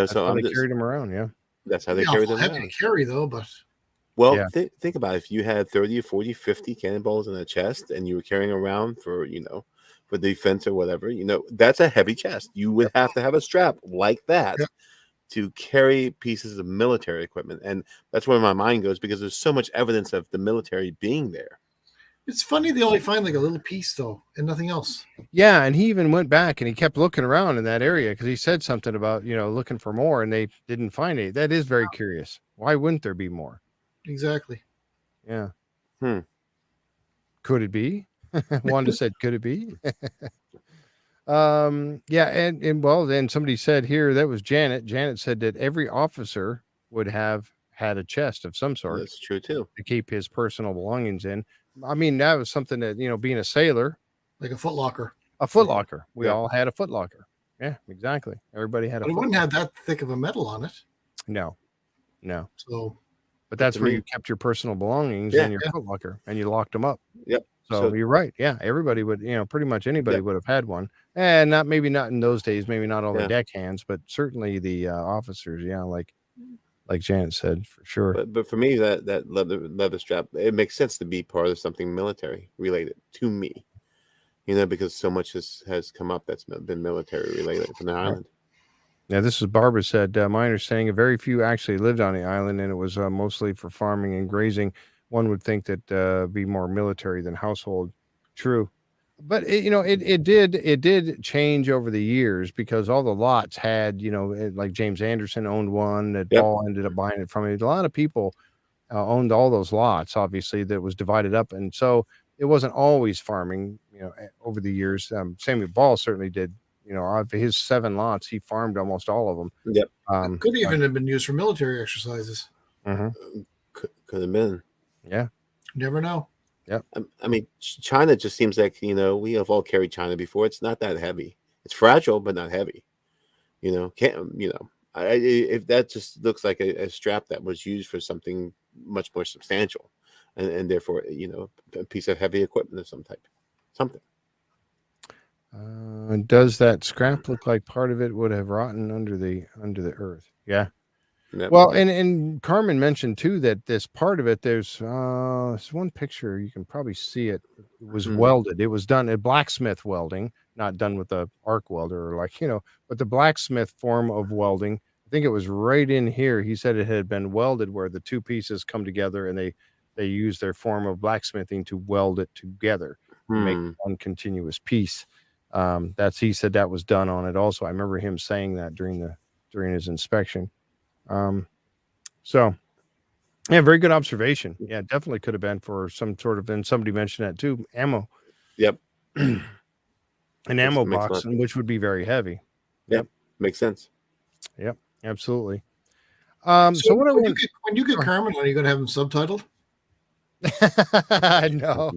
So how they carried them around. Yeah, that's how they carried them heavy around. to carry though, but think about it. If you had 30 or 40, 50 cannonballs in a chest and you were carrying around for defense or whatever, that's a heavy chest. You would have to have a strap like that to carry pieces of military equipment. And that's where my mind goes, because there's so much evidence of the military being there. It's funny they only find like a little piece though and nothing else. Yeah, and he even went back and he kept looking around in that area because he said something about, looking for more, and they didn't find it. That is very curious. Why wouldn't there be more? Exactly. Yeah. Could it be? Wanda said, could it be? And well, then somebody said here, that was Janet. Janet said that every officer would have had a chest of some sort. That's true too. To keep his personal belongings in. I mean, that was something that, being a sailor. Like a footlocker. A footlocker. We all had a footlocker. Yeah, exactly. Everybody had but it wouldn't have that thick of a metal on it. No. So, but that's where you kept your personal belongings in your footlocker and you locked them up. Yep. So you're right. Yeah, everybody would, pretty much anybody would have had one, and maybe not in those days, maybe not all the deckhands, but certainly the officers. Yeah, like Janet said, for sure. But for me, that leather strap, it makes sense to be part of something military related to me, because so much has come up that's been military related from the island. Now, this is Barbara said, my understanding, a very few actually lived on the island, and it was mostly for farming and grazing. One would think that be more military than household. True. But it did change over the years, because all the lots had, like James Anderson owned one that Paul ended up buying it from him. A lot of people owned all those lots, obviously, that was divided up. And so it wasn't always farming, over the years. Samuel Ball certainly did, of his 7 lots, he farmed almost all of them. Yep. Could even have been used for military exercises. Could have been. Yeah. Never know. Yeah. I mean, China just seems like, we have all carried China before. It's not that heavy. It's fragile, but not heavy. If that just looks like a strap that was used for something much more substantial, and therefore, a piece of heavy equipment of some type, something. Does that scrap look like part of it would have rotten under the earth? Yeah. Yep. Well, and Carmen mentioned too that this part of it, there's one picture, you can probably see it. It was welded. It was done at blacksmith welding, not done with the arc welder or but the blacksmith form of welding. I think it was right in here. He said it had been welded where the two pieces come together, and they use their form of blacksmithing to weld it together to make one continuous piece. He said that was done on it also. I remember him saying that during his inspection. So yeah, very good observation. Yeah, definitely could have been for some sort of, and somebody mentioned that too, ammo. Yep. An ammo box, which would be very heavy. Yep. Makes sense. Yep, absolutely. So when you get Carmen, are you going to have him subtitled? No.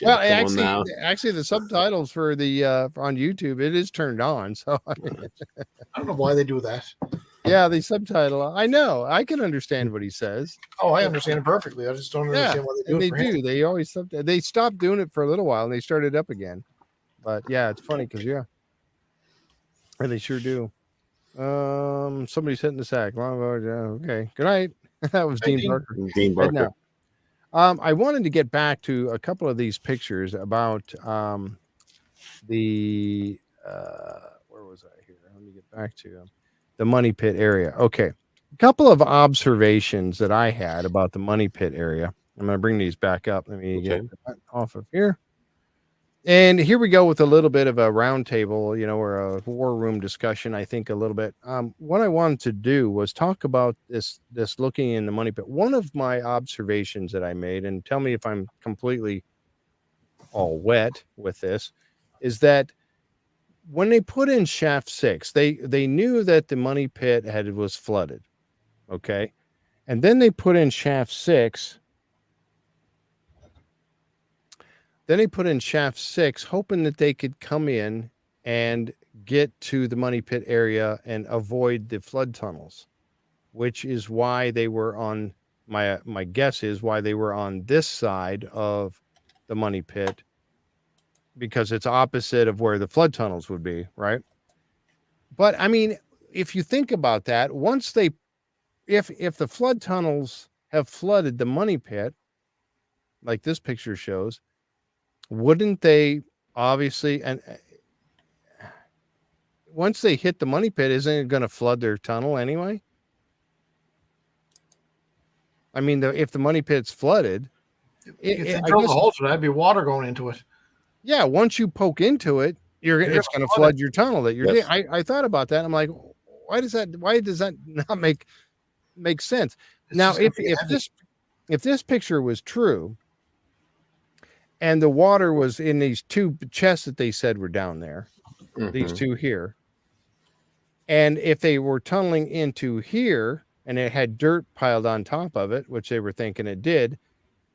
Well, actually, the subtitles for the on YouTube, it is turned on. So I don't know why they do that. Yeah, they subtitle. I know. I can understand what he says. Oh, I understand it perfectly. I just don't understand why they do it. They do. They always they stopped doing it for a little while and they started up again. But yeah, it's funny because and they sure do. Somebody's hitting the sack. Okay. Good night. That was Dean Barker. Dean Barker. I wanted to get back to a couple of these pictures about the where was I here? Let me get back to the money pit area. Okay. A couple of observations that I had about the money pit area. I'm going to bring these back up. Let me get that off of here. And here we go with a little bit of a roundtable, or a war room discussion. I think a little bit. What I wanted to do was talk about this looking in the money pit. One of my observations that I made, and tell me if I'm completely all wet with this, is that when they put in shaft 6, they knew that the money pit was flooded. Okay. And then they put in shaft 6. Then they put in shaft 6, hoping that they could come in and get to the money pit area and avoid the flood tunnels, which is why they were on my guess is why they were on this side of the money pit, because it's opposite of where the flood tunnels would be, right? But I mean, if you think about that, once if the flood tunnels have flooded the money pit, like this picture shows, wouldn't they obviously, and once they hit the money pit, isn't it going to flood their tunnel anyway? I mean, if the money pit's flooded, if they drill the hole, so that'd be water going into it. Yeah, once you poke into it, it's going to flood your tunnel that you're. Yes. I thought about that. I'm like, why does that not make sense? Now, if this picture was true, and the water was in these two chests that they said were down there, these two here, and if they were tunneling into here and it had dirt piled on top of it, which they were thinking it did,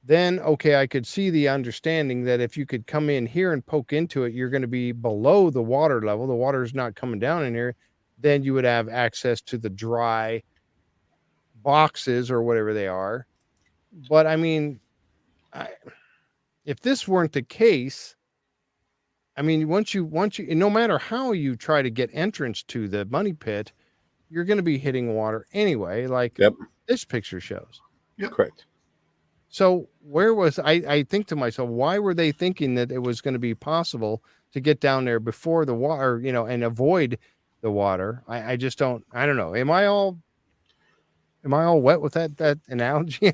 then, okay, I could see the understanding that if you could come in here and poke into it, you're going to be below the water level. The water is not coming down in here. Then you would have access to the dry boxes or whatever they are. But I mean, if this weren't the case, I mean, once you, no matter how you try to get entrance to the money pit, you're going to be hitting water anyway, like this picture shows. Yep. Correct. So where was I think to myself, why were they thinking that it was going to be possible to get down there before the water, and avoid the water? I just don't know. Am I all wet with that analogy?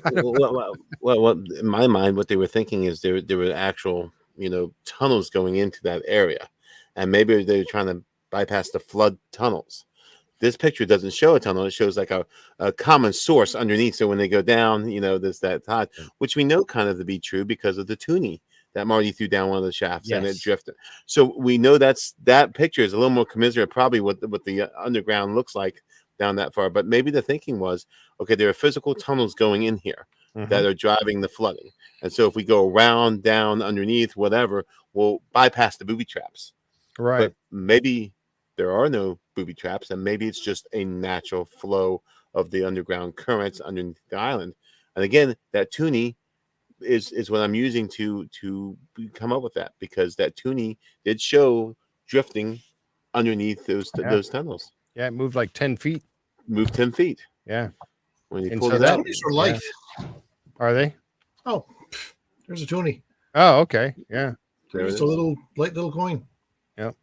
Well, in my mind, what they were thinking is there were actual, tunnels going into that area, and maybe they were trying to bypass the flood tunnels. This picture doesn't show a tunnel. It shows like a common source underneath. So when they go down, there's that tide, which we know kind of to be true because of the tuning that Marty threw down one of the shafts and it drifted. So we know that picture is a little more commiserate, probably what the underground looks like down that far. But maybe the thinking was, okay, there are physical tunnels going in here that are driving the flooding. And so if we go around, down, underneath, whatever, we'll bypass the booby traps. Right. But maybe there are no booby traps, and maybe it's just a natural flow of the underground currents underneath the island. And again, that tuning is what I'm using to come up with that, because that tuning did show drifting underneath those tunnels. Yeah, it moved like 10 feet. Moved 10 feet. Yeah. When you pulled it out. These are light. Yeah. Are they? Oh, there's a toonie. Oh, okay. Yeah. There's a light little coin. Yep.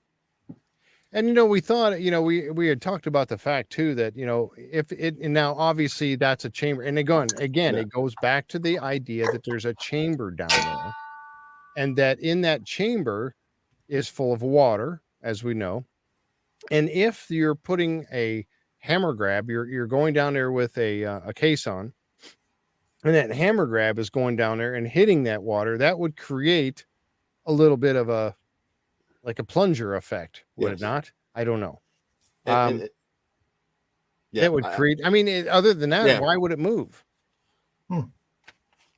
And we thought, we had talked about the fact too that, if it, and now obviously that's a chamber, and again, it goes back to the idea that there's a chamber down there, and that in that chamber is full of water, as we know. And if you're putting a hammer grab, you're going down there with a case on, and that hammer grab is going down there and hitting that water, that would create a little bit of a plunger effect, would it not? I don't know. That would create. I mean, other than that, why would it move?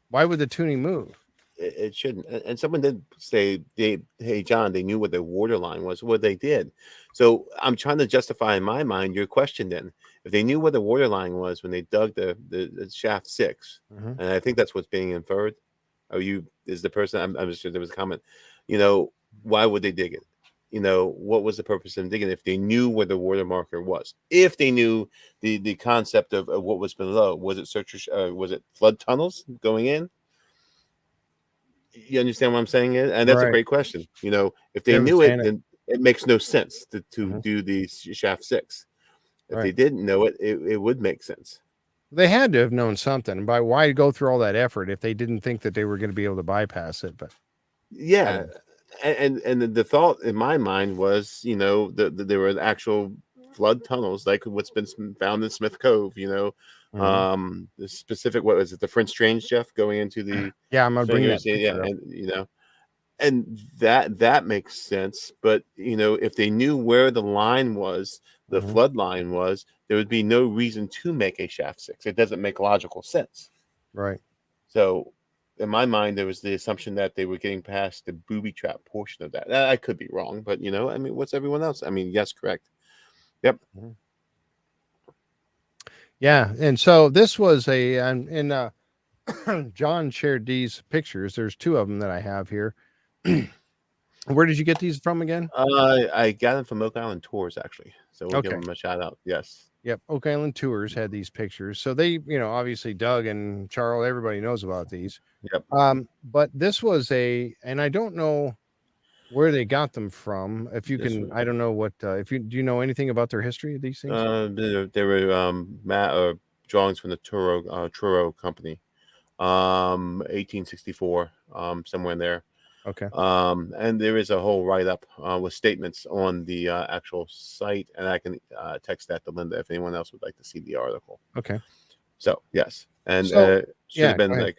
Why would the tuning move? It shouldn't. And someone did say, "Hey, John, they knew what the water line was." What they did. So I'm trying to justify in my mind your question. Then, if they knew what the water line was when they dug the shaft 6, and I think that's what's being inferred. Is the person? I'm sure there was a comment. Why would they dig it? What was the purpose of digging if they knew where the water marker was? If they knew the concept of what was below, was it was it flood tunnels going in? You understand what I'm saying? And that's a Right. great question. You know, if They they haven't knew it, seen it. then it makes no sense to Mhm. do the shaft 6. If they Right. didn't know it, it would make sense. They had to have known something. By why go through all that effort if they didn't think that they were going to be able to bypass it? But Yeah, anyway. and the thought in my mind was, you know, there were actual flood tunnels like what's been found in Smith Cove. You know, Mhm. the specific, what was it, the French Drains, Jeff, going into the Yeah, I'm gonna bring that fingers, yeah, picture up. and you know, and that makes sense. But you know, if they knew where the line was, the Mhm. flood line was, there would be no reason to make a shaft 6. It doesn't make logical sense. Right. So, in my mind, there was the assumption that they were getting past the booby trap portion of that. I could be wrong, but you know, I mean, what's everyone else? I mean, yes, correct. Yep. Mhm. Yeah, and so this was John shared these pictures. There's two of them that I have here. Where did you get these from again? I got them from Oak Island Tours, actually. So we'll give Okay. them a shout out. Yes. Yep. Oak Island Tours had these pictures. So they, obviously Doug and Charles, everybody knows about these. Yep. But this was and I don't know where they got them from. If you This can, one. I don't know what, do you know anything about their history of these things? There were drawings from the Truro company, 1864, somewhere in there. Okay. And there is a whole write-up with statements on the actual site, and I can text that to Linda if anyone else would like to see the article. Okay. So yes, and So, should have yeah, go been ahead. like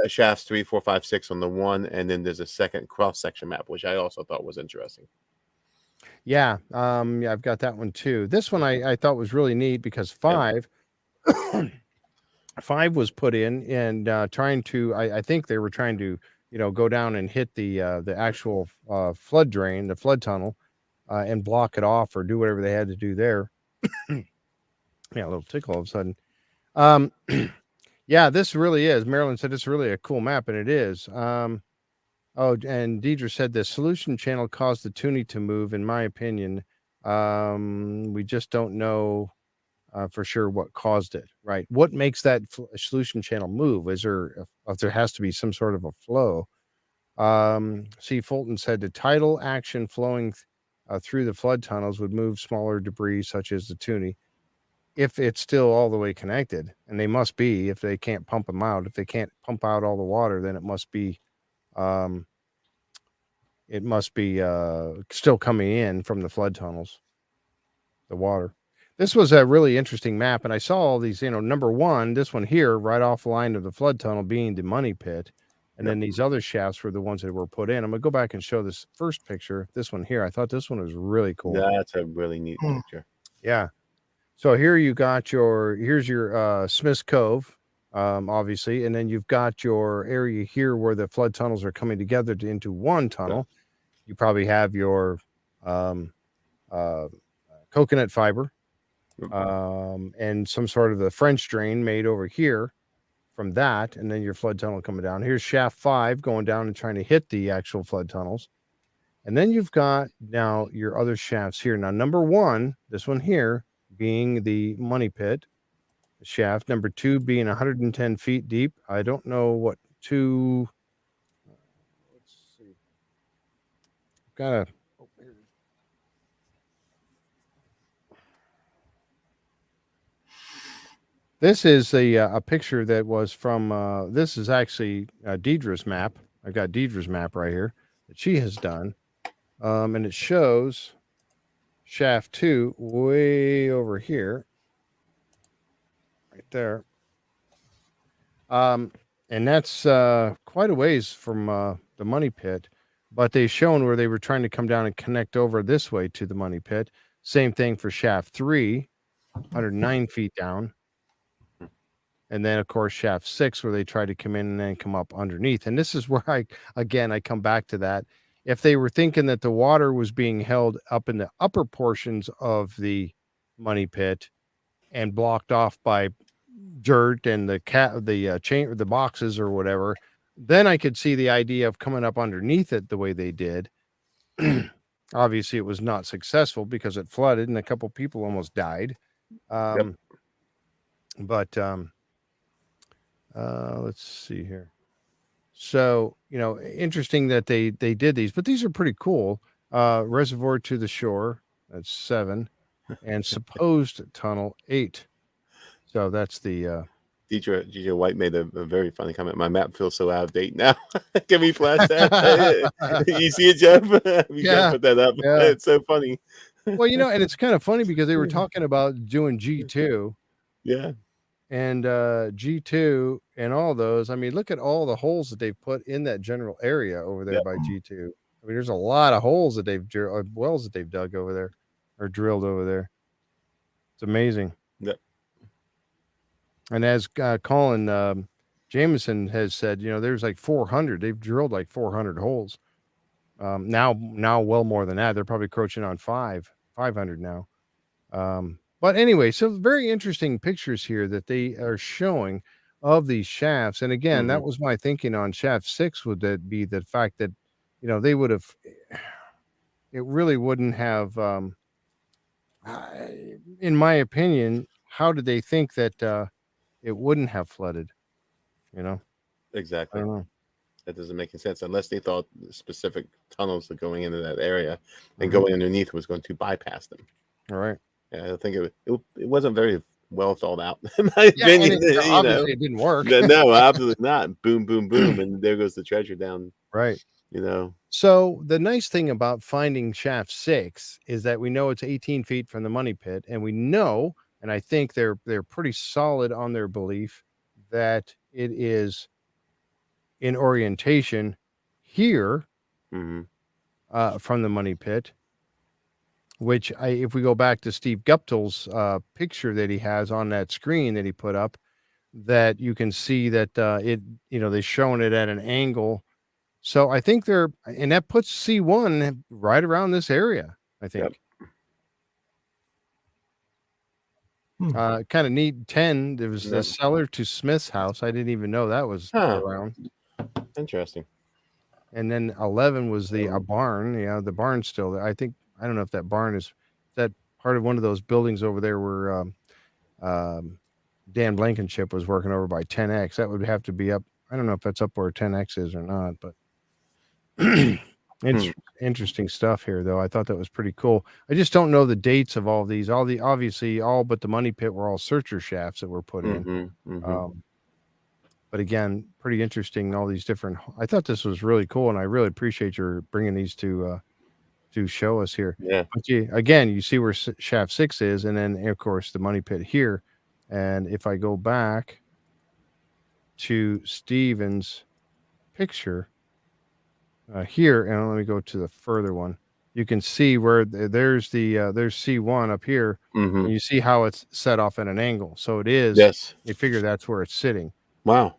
shafts 3, 4, 5, 6 on the one, and then there's a second cross-section map, which I also thought was interesting. Yeah. Yeah, I've got that one too. This one I thought was really neat because Yep. 5 was put in and trying to, I think they were trying to, go down and hit the actual flood drain, the flood tunnel, and block it off or do whatever they had to do there. Yeah, a little tickle all of a sudden. Um, yeah, this really is. Marilyn said it's really a cool map, and it is. Oh, and Deidre said the solution channel caused the tuning to move, in my opinion. We just don't know for sure what caused it, right? What makes that solution channel move? Is there, if there has to be some sort of a flow? C. Fulton said the tidal action flowing through the flood tunnels would move smaller debris such as the tuning. If it's still all the way connected, and they must be, if they can't pump them out, if they can't pump out all the water, then um, it must be still coming in from the flood tunnels, the water. This was a really interesting map, and I saw all these, number one, this one here, right off the line of the flood tunnel being the money pit. And Yep. then these other shafts were the ones that were put in. I'm going to go back and show this first picture. This one here. I thought this one was really cool. That's a really neat picture. Yeah. So here you got here's your Smith's Cove, obviously. And then you've got your area here where the flood tunnels are coming together into one tunnel. You probably have your coconut fiber and some sort of the French drain made over here from that, and then your flood tunnel coming down. Here's shaft 5 going down and trying to hit the actual flood tunnels. And then you've got now your other shafts here. Now, number 1, this one here being the money pit shaft, number 2 being 110 feet deep. I don't know what 2. Let's see. Got a This is a picture that was from, this is actually Deidre's map. I got Deidre's map right here that she has done. And it shows shaft 2 way over here, right there. And that's quite a ways from the money pit, but they've shown where they were trying to come down and connect over this way to the money pit. Same thing for shaft 3, 109 feet down. And then, of course, shaft 6, where they try to come in and then come up underneath. And this is where I come back to that. If they were thinking that the water was being held up in the upper portions of the money pit and blocked off by dirt and the boxes or whatever, then I could see the idea of coming up underneath it the way they did. Obviously, it was not successful because it flooded and a couple people almost died. But let's see here. So, interesting that they did these, but these are pretty cool. Reservoir to the shore, that's 7, and supposed tunnel 8. So that's the DJ White made a very funny comment. My map feels so out of date now. Can we flash that? You see it, Jeff? We gotta put that up. yeah. It's so funny. Well, and it's kind of funny because they were talking about doing G2 Yeah. and G2 and all those. I mean, look at all the holes that they've put in that general area over there Yep. by G2. I mean, there's a lot of holes that wells that they've dug over there or drilled over there. It's amazing. Yep. And as Colin Jameson has said, there's like 400. They've drilled like 400 holes. Now well more than that. They're probably encroaching on 500 now. But anyway, so very interesting pictures here that they are showing of these shafts. And again, that was my thinking on shaft 6. Would that be the fact that, they would have, it really wouldn't have, in my opinion, how did they think that it wouldn't have flooded? Exactly. I don't know. That doesn't make any sense unless they thought specific tunnels are going into that area and going underneath was going to bypass them. All right. Yeah, I think it wasn't very well thought out, in my opinion. Obviously, it didn't work. No, absolutely not. Boom, boom, boom, and there goes the treasure down. Right. So the nice thing about finding shaft 6 is that we know it's 18 feet from the money pit, and we know, and I think they're pretty solid on their belief that it is in orientation here from the money pit, which if we go back to Steve Guptill's picture that he has on that screen that he put up, that you can see that they've shown it at an angle. So I think and that puts C1 right around this area, I think. Yep. Kind of neat. 10, there was the cellar to Smith's house. I didn't even know that was around. Interesting. And then 11 was a barn. Yeah, the barn's still there. I don't know if that barn is that part of one of those buildings over there where Dan Blankenship was working over by 10X. That would have to be up. I don't know if that's up where 10X is or not, but it's interesting stuff here, though. I thought that was pretty cool. I just don't know the dates of all these. Obviously, all but the money pit were all searcher shafts that were put in. But again, pretty interesting. All these different. I thought this was really cool, and I really appreciate your bringing these to show us here. Yeah. But you see where shaft 6 is, and then of course the money pit here. And if I go back to Steven's picture here, and let me go to the further one. You can see where there's C1 up here, and you see how it's set off at an angle. So it is. Yes. You figure that's where it's sitting. Wow.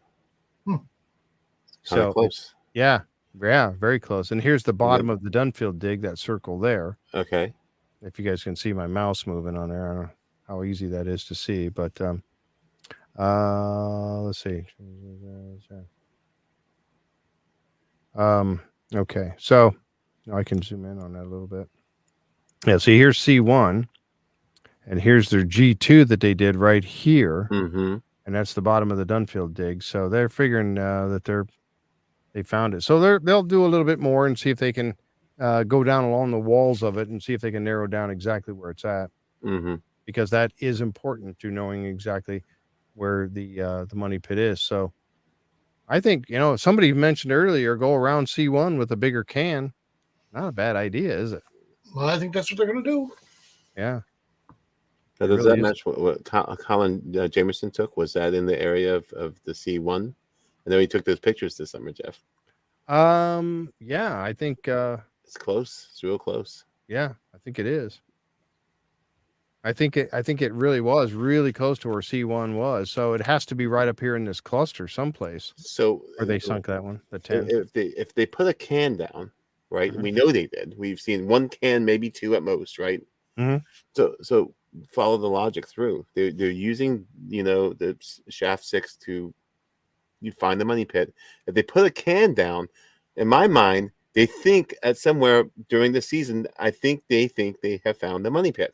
So close. Yeah, very close. And here's the bottom of the Dunfield dig. That circle there. Okay. If you guys can see my mouse moving on there, I don't know how easy that is to see, but let's see. Okay, so I can zoom in on that a little bit. Yeah, see, here's C1, and here's their G2 that they did right here, and that's the bottom of the Dunfield dig. So they're figuring that they found it. So they'll do a little bit more and see if they can go down along the walls of it and see if they can narrow down exactly where it's at, because that is important to knowing exactly where the money pit is. So I think, somebody mentioned earlier, go around C1 with a bigger can. Not a bad idea, is it? Well, I think that's what they're going to do. Yeah. Now, does that match what Colin Jameson took? Was that in the area of the C1? I know he took those pictures this summer, Jeff. Yeah, I think it's close. It's real close. Yeah, I think it is. I think it really was really close to where C1 was. So it has to be right up here in this cluster someplace. So where they sunk that one, the 10. If they put a can down, right? We know they did. We've seen one can, maybe two at most, right? So follow the logic through. They're using the shaft 6 to find the money pit. If they put a can down, in my mind, they think at somewhere during the season, they think they have found the money pit.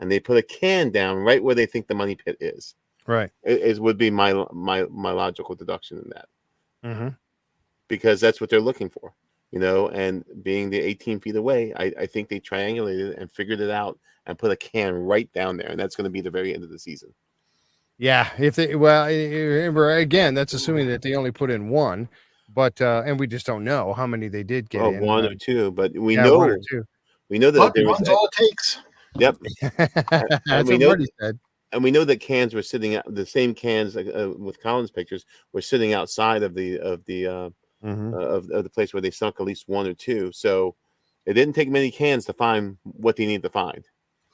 And they put a can down right where they think the money pit is. Right. It would be my logical deduction in that. because that's what they're looking for, and being the 18 feet away, I think they triangulated and figured it out and put a can right down there, and that's going to be the very end of the season. Yeah, if they remember again, that's assuming that they only put in one, but and we just don't know how many they did get in. One or two, but we one know or two. that But there was one's all it takes. Yep, and That's we what know Marty said. and we know that cans were sitting out. The same cans with Colin's pictures were sitting outside of the of the place where they sunk at least one or two. So it didn't take many cans to find what they need to find.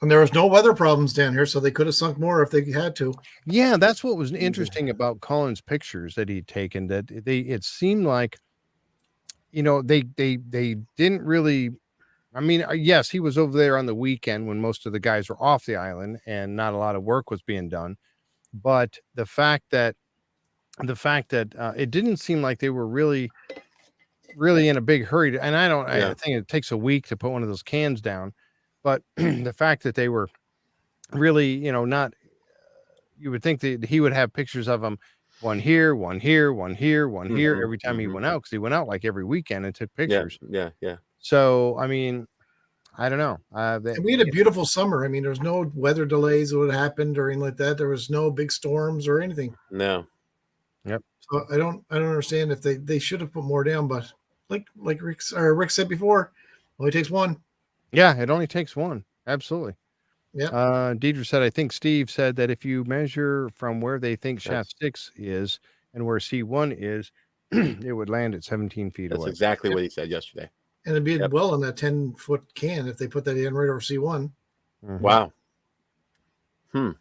And there was no weather problems down here, so they could have sunk more if they had to. Yeah, that's what was interesting about Colin's pictures that he'd taken. That it seemed like, they didn't really. I mean, yes, he was over there on the weekend when most of the guys were off the island and not a lot of work was being done. But the fact that it didn't seem like they were really in a big hurry and I think it takes a week to put one of those cans down, but the fact that they were really, not, you would think that he would have pictures of them, one here, one here, one here, one here, every time he went out, because he went out like every weekend and took pictures. Yeah. So I mean, I don't know. We had a beautiful summer. I mean, there was no weather delays that would happen or anything like that. There was no big storms or anything. No. Yep. So I don't understand if they should have put more down, but like Rick said before, only takes one. Yeah, it only takes one. Absolutely. Yeah. Deidre said, I think Steve said that if you measure from where they think shaft 6 is and where C1 is, it would land at 17 feet away. That's exactly what he said yesterday. And it'd be well in that 10-foot can if they put that in right over C1. Wow. Don't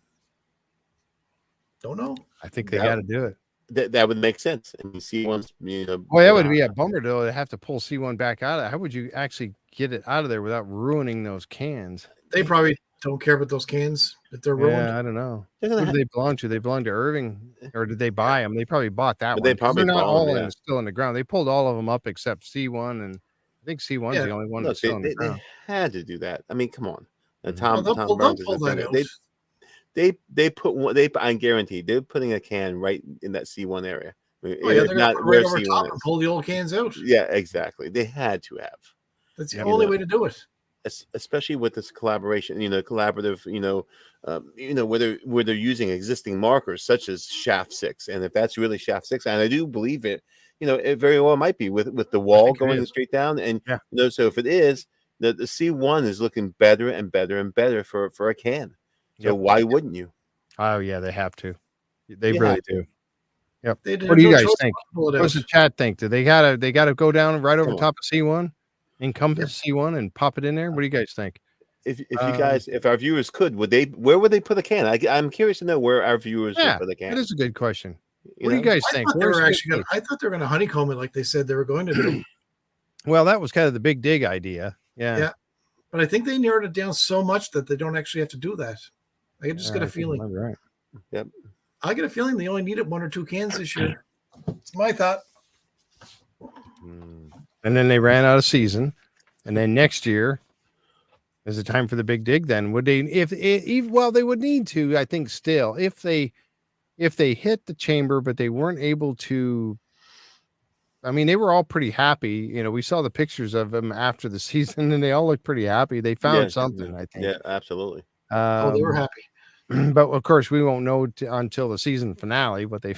know. I think they got to do it. That would make sense. And C1's, Well, that would be a bummer though. They have to pull C1 back out of it. How would you actually get it out of there without ruining those cans? They probably don't care about those cans if they're ruined. Yeah, I don't know. Who do they belong to? They belong to Irving, or did they buy them? They probably bought that one. They probably they're not all them, still in the ground. They pulled all of them up except C1, and I think C1's the only one that's still in the ground. They had to do that. I mean, come on. Tom Burns pull that out. They put one. I guarantee they're putting a can right in that C1 area. I mean, they're going to right over top and pull the old cans out. Yeah, exactly. They had to have. That's the only way to do it. Especially with this collaboration, collaborative, where they're using existing markers such as shaft 6, and if that's really shaft 6, and I do believe it, it very well might be with the wall going straight down, and so if it is, the C1 is looking better and better and better for a can. So why wouldn't you? Oh yeah, they have to. They really do. Yep. What do you guys think? What does the chat think? Do they gotta go down right over top of C1, encompass C1, and pop it in there? What do you guys think? If our viewers could, where would they put a can? I'm curious to know where our viewers would put a can. That is a good question. What do you guys think? I thought they were going to honeycomb it like they said they were going to do. Well, that was kind of the big dig idea. Yeah. But I think they narrowed it down so much that they don't actually have to do that. I just get a feeling. Right. Yep. I get a feeling they only needed 1 or 2 cans this year. It's my thought. And then they ran out of season, and then next year is the time for the big dig. Then would they? They would need to. I think still, if they hit the chamber, but they weren't able to. I mean, they were all pretty happy. We saw the pictures of them after the season, and they all looked pretty happy. They found something, I think. Yeah, absolutely. They were happy. But of course, we won't know until the season finale what they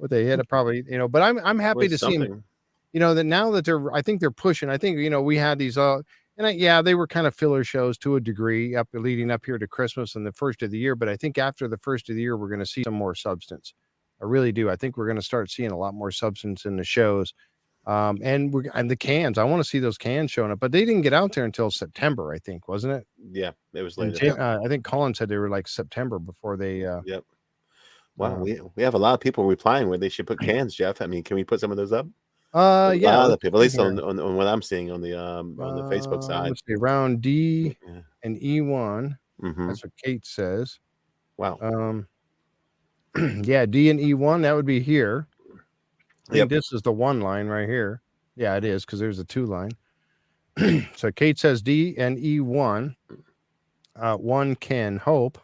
hit. Probably, But I'm happy to see them. That now that I think they're pushing. I think we had these they were kind of filler shows to a degree leading up here to Christmas and the first of the year. But I think after the first of the year, we're going to see some more substance. I really do. I think we're going to start seeing a lot more substance in the shows. And the cans. I want to see those cans showing up, but they didn't get out there until September, I think, wasn't it? Yeah, it was later. I think Colin said they were like September before they. Yep. Wow, we have a lot of people replying where they should put cans, Jeff. I mean, can we put some of those up? A lot of people, at least on what I'm seeing on the Facebook side. Let's see, round D and E1. That's what Kate says. Wow. Yeah, D and E1. That would be here. I think this is the 1 line right here. Yeah, it is because there's a 2 line. So Kate says D and E1. One can hope.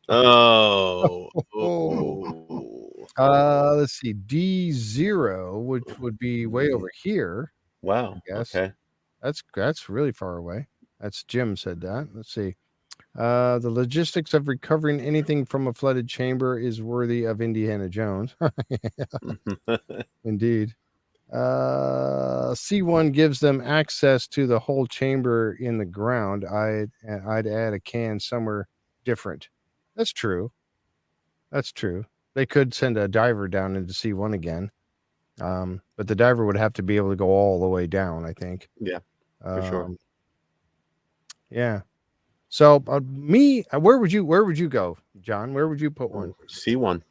Oh. Let's see, D0, which would be way over here. Wow. I guess. Okay. That's really far away. That's Jim said that. Let's see. The logistics of recovering anything from a flooded chamber is worthy of Indiana Jones. Indeed. C1 gives them access to the whole chamber in the ground. I'd add a can somewhere different. That's true. That's true. They could send a diver down into C1 again. But the diver would have to be able to go all the way down, I think. Yeah, for sure. Yeah. So where would you go, John? Where would you put one? C1.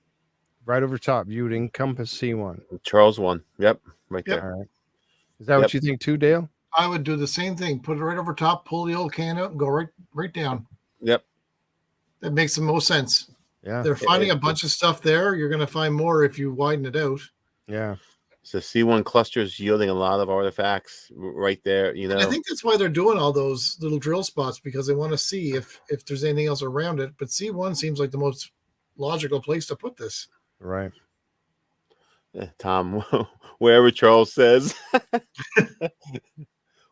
Right over top. You would encompass C1. Charles 1. Yep. Right there. All right. Is that what you think too, Dale? I would do the same thing. Put it right over top, pull the old can out, and go right down. Yep. That makes the most sense. Yeah. They're finding a bunch of stuff there. You're going to find more if you widen it out. Yeah. So C1 clusters yielding a lot of artifacts right there. You know, I think that's why they're doing all those little drill spots, because they want to see if there's anything else around it. But C1 seems like the most logical place to put this. Right. Tom, wherever Charles says,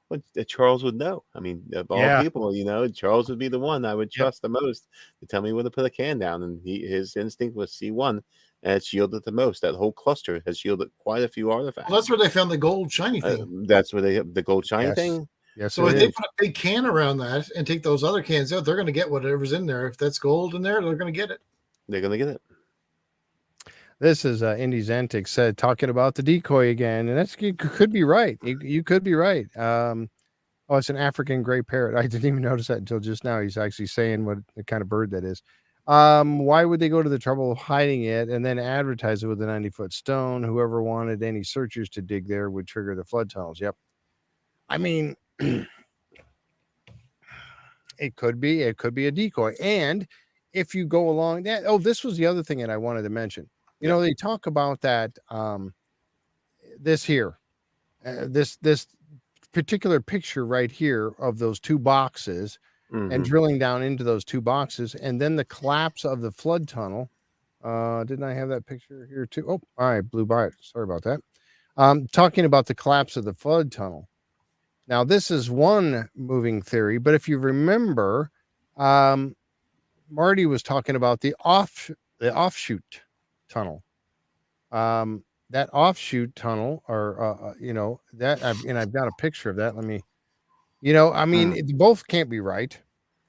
what Charles would know. I mean, of all people, you know, Charles would be the one I would trust the most to tell me where to put a can down. And his instinct was C1, and it's yielded the most. That whole cluster has yielded quite a few artifacts. Well, that's where they found the gold shiny thing. That's where the gold shiny thing. Yes. So if they put a big can around that and take those other cans out, they're going to get whatever's in there. If that's gold in there, they're going to get it. They're going to get it. This is Indy's Antics talking about the decoy again, and you could be right. You could be right. It's an African gray parrot. I didn't even notice that until just now. He's actually saying what kind of bird that is. Why would they go to the trouble of hiding it and then advertise it with a 90-foot stone? Whoever wanted any searchers to dig there would trigger the flood tunnels. Yep. I mean, it could be a decoy. And if you go along that, this was the other thing that I wanted to mention. You know, they talk about that, this here, this particular picture right here of those two boxes and drilling down into those two boxes, and then the collapse of the flood tunnel. Didn't I have that picture here too? Oh, I blew by it. Sorry about that. Talking about the collapse of the flood tunnel. Now, this is one moving theory, but if you remember, Marty was talking about the offshoot tunnel. That offshoot tunnel, or I've got a picture of that. Let me, both can't be right.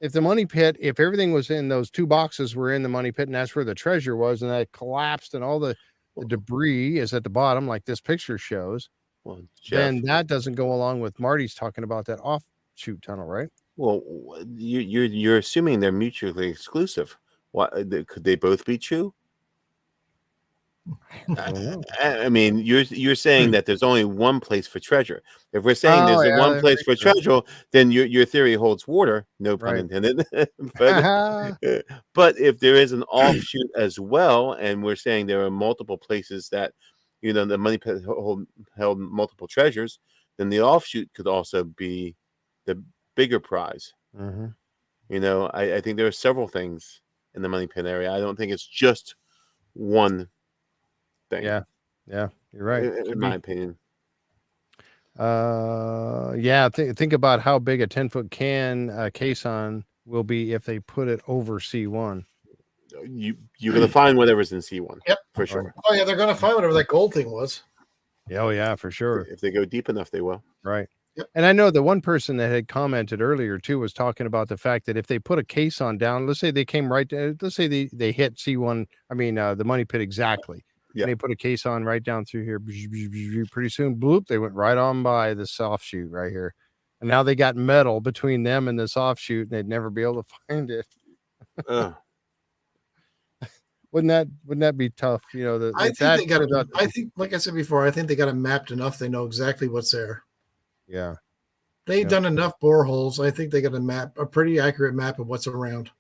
If the money pit, if everything was in those two boxes were in the money pit, and that's where the treasure was, and that collapsed, and all the debris is at the bottom, like this picture shows, then that doesn't go along with Marty's talking about that offshoot tunnel, right? Well, you're assuming they're mutually exclusive. What could they both be true? I mean, you're saying that there's only one place for treasure. If we're saying there's one place for treasure, then your theory holds water. No pun intended. But if there is an offshoot as well, and we're saying there are multiple places that, the money pit held multiple treasures, then the offshoot could also be the bigger prize. I think there are several things in the money pit area. I don't think it's just one thing. Yeah, you're right. In my opinion. Think about how big a 10-foot can caisson will be if they put it over C1. You're going to find whatever's in C1. Yep, for sure. Oh yeah, they're going to find whatever that gold thing was. Oh yeah, for sure. If they go deep enough, they will. Right. Yep. And I know the one person that had commented earlier too was talking about the fact that if they put a caisson down, let's say they came let's say they hit C1, the money pit exactly. Yeah. And they put a caisson right down through here. Pretty soon, bloop, they went right on by this offshoot right here. And now they got metal between them and this offshoot, and they'd never be able to find it. Wouldn't that be tough? I think they got it. I think, like I said before, I think they got it mapped enough. They know exactly what's there. Yeah. They've done enough boreholes. I think they got a pretty accurate map of what's around.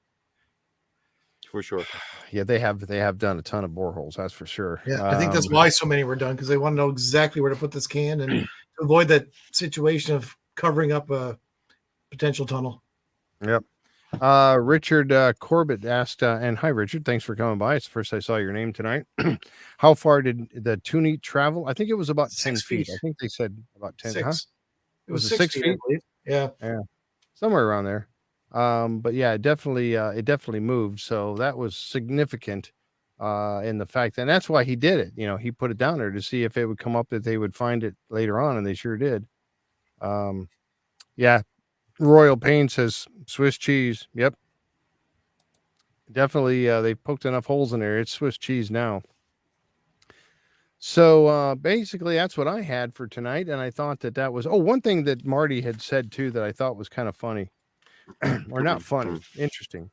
For sure. Yeah, they have done a ton of boreholes, that's for sure. Yeah, I think that's why so many were done, because they want to know exactly where to put this can and to avoid that situation of covering up a potential tunnel. Yep. Richard Corbett asked, and hi, Richard. Thanks for coming by. It's the first I saw your name tonight. How far did the Toonie travel? I think it was about 10 6 feet. feet. I think they said about 10, huh? 6. It Was was it 6 6 feet, I feet? believe. Yeah. Yeah, somewhere around there. But yeah, it definitely moved. So that was significant in the fact, and that's why he did it. He put it down there to see if it would come up, that they would find it later on, and they sure did. Yeah, Royal Pain says Swiss cheese. Yep. Definitely, they poked enough holes in there. It's Swiss cheese now. So basically, that's what I had for tonight, and I thought that was. Oh, one thing that Marty had said too that I thought was kind of funny, or not funny, interesting.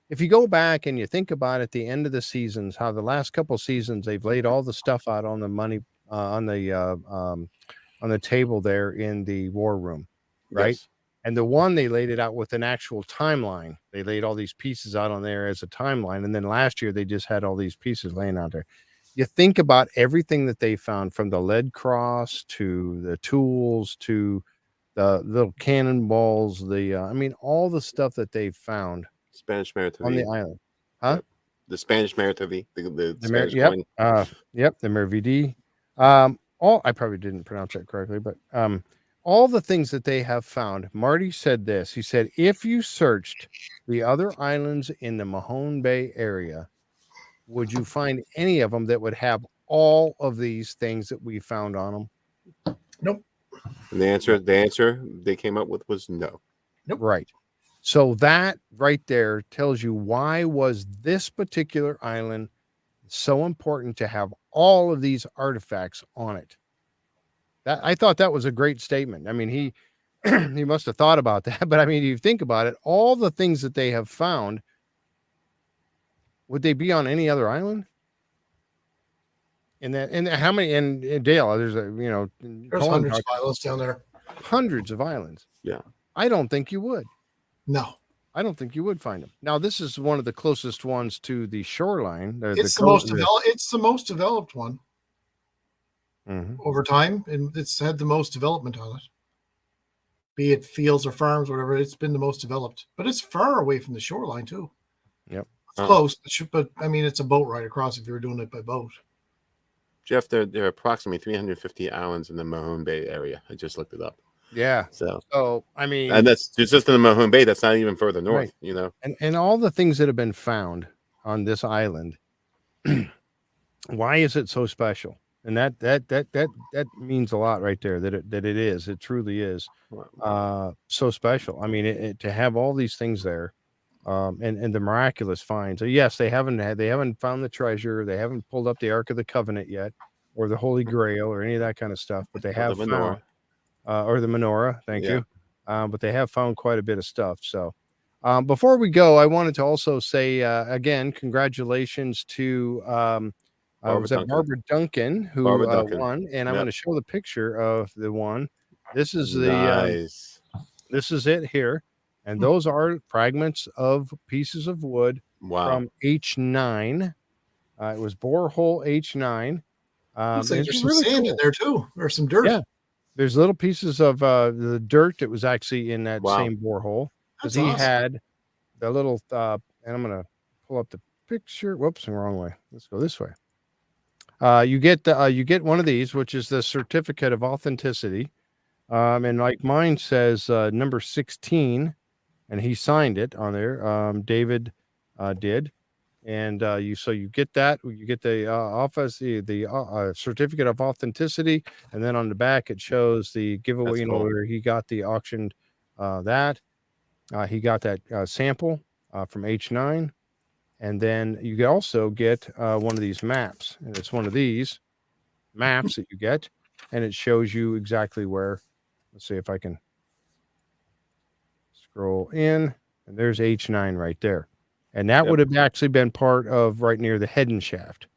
If you go back and you think about at the end of the seasons, how the last couple seasons they've laid all the stuff out on the money on the table there in the war room, right? Yes. And the one, they laid it out with an actual timeline. They laid all these pieces out on there as a timeline. And then last year, they just had all these pieces laying out there. You think about everything that they found, from the lead cross to the tools to the little cannonballs, all the stuff that they found Spanish on the Meritavi. island. Huh? Yep. The Spanish Meritavi, the Spanish Yep. coin. Yep. The Mervd. I probably didn't pronounce that correctly, but all the things that they have found. Marty said this. He said, if you searched the other islands in the Mahone Bay area, would you find any of them that would have all of these things that we found on them? Nope. And the answer they came up with was no. Nope. Right. So that right there tells you why was this particular island so important to have all of these artifacts on it. That, I thought that was a great statement. I mean, he he must have thought about that, but I mean, if you think about it, all the things that they have found, would they be on any other island? And how many? And Dale, there's There's hundreds of islands down there. Hundreds of islands. Yeah. I don't think you would. No. I don't think you would find them. Now, this is one of the closest ones to the shoreline. It's the most developed one over time, and it's had the most development on it. Be it fields or farms, whatever, it's been the most developed. But it's far away from the shoreline too. Yep. It's close, but I mean, it's a boat ride across if you were doing it by boat. Jeff, there are approximately 350 islands in the Mahone Bay area. I just looked it up. Yeah. So I mean, and that's just in the Mahone Bay. That's not even further north, right. And all the things that have been found on this island. Why is it so special? And that means a lot right there. It truly is so special. I mean, to have all these things there, and the miraculous finds. So yes, they haven't found the treasure. They haven't pulled up the Ark of the Covenant yet, or the Holy Grail, or any of that kind of stuff. But they have found. Or the menorah, thank you. But they have found quite a bit of stuff. So before we go, I wanted to also say, again, congratulations to Barbara Duncan, who won. And I'm going to show the picture of the one. This is nice. This is it here. And those are fragments of pieces of wood from H9. It was borehole H9. Looks like there's some sand in there too, or some dirt. Yeah. There's little pieces of the dirt that was actually in that same borehole, because he had the little. And I'm going to pull up the picture. Whoops, wrong way. Let's go this way. You get one of these, which is the certificate of authenticity, and like mine says number 16, and he signed it on there. David did. And you get that. You get the office, the certificate of authenticity, and then on the back it shows the giveaway. Where he got the auctioned that. He got that sample from H9, and then you also get one of these maps, and it's one of these maps that you get, and it shows you exactly where. Let's see if I can scroll in, and there's H9 right there. And that would have actually been part of right near the head and shaft,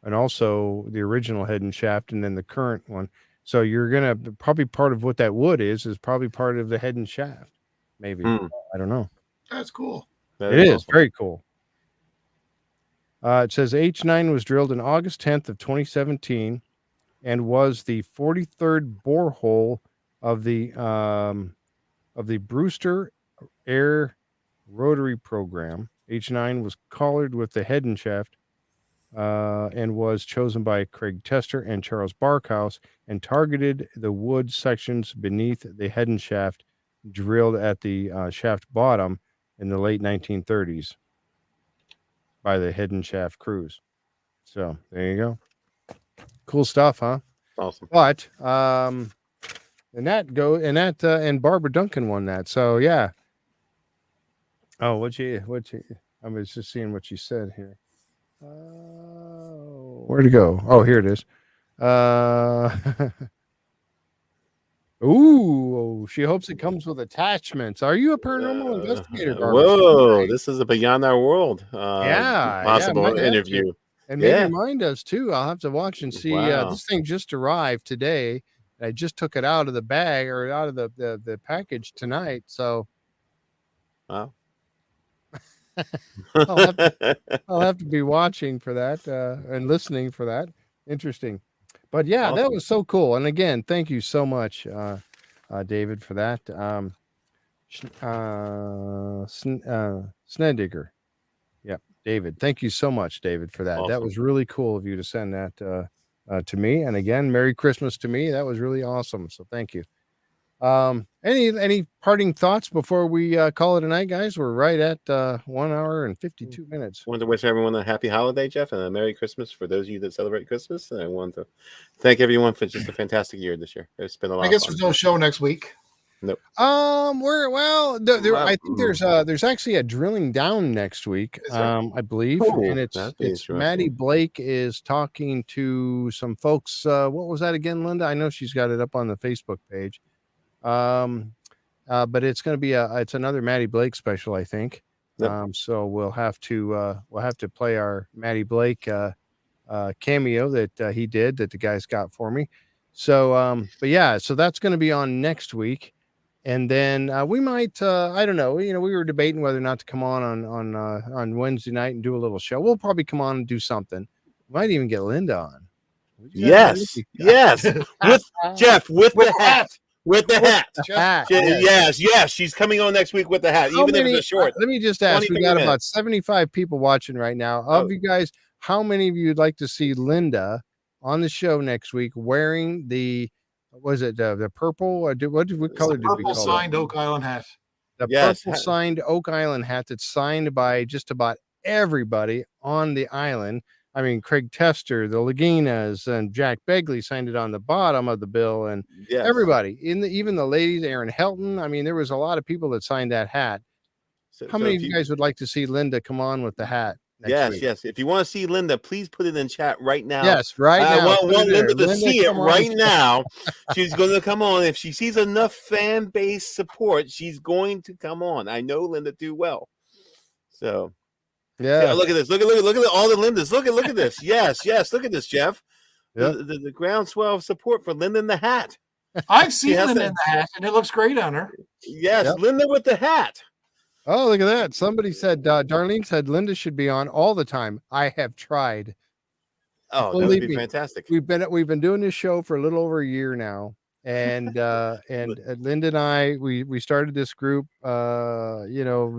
and also the original head and shaft, and then the current one. So you're going to probably, part of what that wood is probably part of the head and shaft. Maybe. I don't know. That's cool. It is very cool. It says H9 was drilled in August 10th of 2017 and was the 43rd borehole of the Brewster air rotary program. H9 was collared with the head and shaft and was chosen by Craig Tester and Charles Barkhouse and targeted the wood sections beneath the head and shaft drilled at the shaft bottom in the late 1930s by the head and shaft crews. So there you go. Cool stuff, huh? Awesome. But and Barbara Duncan won that. So yeah. Oh, what you I was just seeing what you said here. Where'd it go? Oh, here it is. Ooh, she hopes it comes with attachments. Are you a paranormal investigator, Barbara? Whoa, this is a Beyond Our World possible interview. And maybe mine does too. I'll have to watch and see. Wow. This thing just arrived today. I just took it out of the bag or out of the package tonight. So wow. I'll have to be watching for that and listening for that. Interesting. But yeah, awesome. That was so cool. And again, thank you so much, David, for that. Sneddigger. Yep. David. Thank you so much, David, for that. Awesome. That was really cool of you to send that to me. And again, Merry Christmas to me. That was really awesome. So thank you. Any parting thoughts before we call it a night, guys? We're right at 1 hour and 52 minutes. I want to wish everyone a happy holiday, Jeff, and a Merry Christmas for those of you that celebrate Christmas. And I want to thank everyone for just a fantastic year this year. It's been a lot. I guess there's no show next week. Nope. I think there's actually a drilling down next week. I believe, and it's Maddie Blake is talking to some folks. What was that again, Linda? I know she's got it up on the Facebook page. But it's going to be it's another Maddie Blake special, I think. Yep. So we'll have to play our Maddie Blake cameo that he did that the guys got for me. So but yeah, so that's going to be on next week. And then we might I don't know, we were debating whether or not to come on Wednesday night and do a little show. We'll probably come on and do something. We might even get Linda on. Yes. With Jeff with the hat. With the hat. Yes. She's coming on next week with the hat, even if it's short. Let me just ask. We got about 75 people watching right now. Of you guys, how many of you would like to see Linda on the show next week wearing the purple? What color did we call it? Purple signed Oak Island hat. The purple signed Oak Island hat that's signed by just about everybody on the island. I mean, Craig Tester, the Laginas, and Jack Begley signed it on the bottom of the bill, and everybody, even the ladies, Aaron Helton. I mean, there was a lot of people that signed that hat. How many of you guys would like to see Linda come on with the hat? Yes. If you want to see Linda, please put it in chat right now. Yes, right now. I want Linda to see it right now. She's going to come on. If she sees enough fan base support, she's going to come on. I know Linda too well. So. Yeah, look at this. Look at all the Lindas. Look at this. Yes. Look at this, Jeff. Yep. The groundswell of support for Linda in the hat. I've seen Linda in the hat, and it looks great on her. Yes, yep. Linda with the hat. Oh, look at that. Somebody said, Darlene said Linda should be on all the time. I have tried. Oh, that would be fantastic. We've been doing this show for a little over a year now. And Linda and I, we started this group, middle of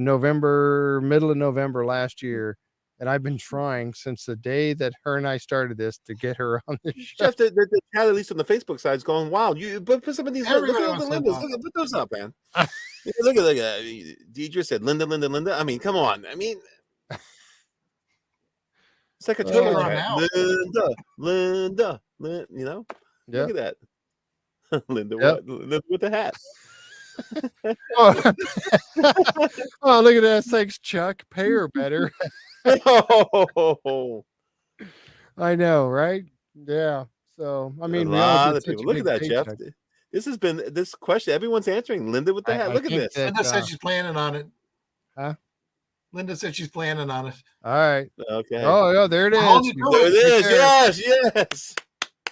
November last year. And I've been trying since the day that her and I started this to get her on the show. Jeff, the chat, at least on the Facebook side, is going, wow, you put some of these, look at the Lindas. Put those up, man. Look at Deidre said, Linda. I mean, come on. I mean, it's like a total chat. Linda, look at that. Linda, Linda with the hat. Oh, look at that. Thanks, Chuck. Pay her better. I know, right? Yeah. So, I mean, a lot of people. Look at that, Jeff. This has been this question. Everyone's answering. Linda with the hat. Look at this. Linda said she's planning on it. Huh? Linda said she's planning on it. All right. Okay. Oh, there it is. There it is. Yes.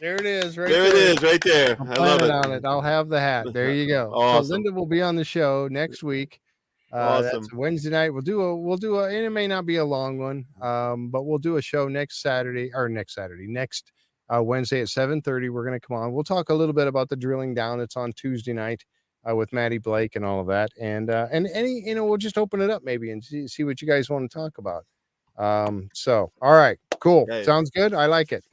There it is, right there. There it is, right there. I love it. On it. I'll have the hat. There you go. Awesome. So Linda will be on the show next week. Awesome. That's Wednesday night. We'll do a, and it may not be a long one, but we'll do a show next Wednesday at 7:30. We're going to come on. We'll talk a little bit about the drilling down. It's on Tuesday night. with Maddie Blake and all of that. And any, we'll just open it up maybe and see what you guys want to talk about. So, all right, cool. Okay. Sounds good. I like it.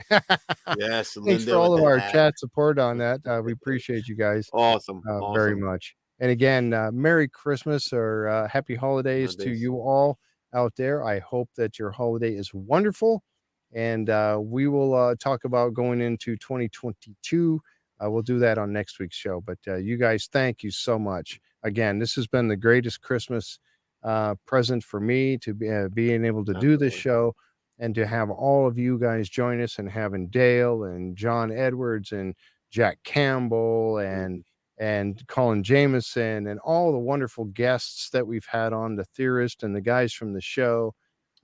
Yes. Thanks for all of our chat support on that. We appreciate you guys. Awesome. Very much. And again, Merry Christmas or Happy Holidays to you all out there. I hope that your holiday is wonderful. And we will talk about going into 2022. We'll do that on next week's show. But you guys, thank you so much. Again, this has been the greatest Christmas present for me to be being able to do this show and to have all of you guys join us, and having Dale and John Edwards and Jack Campbell and Colin Jameson and all the wonderful guests that we've had on, the theorist and the guys from the show,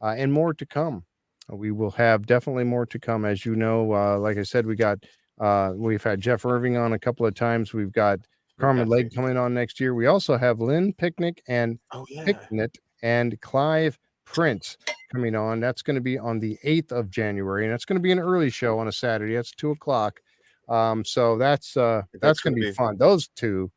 and more to come. We will have definitely more to come. As you know, like I said, we've had Jeff Irving on a couple of times. We've got Carmen Legge coming on next year. We also have Lynn Picnic and Picnic and Clive Prince coming on. That's going to be on the 8th of January, and that's going to be an early show on a Saturday. That's 2:00. So that's going to be fun. Those two.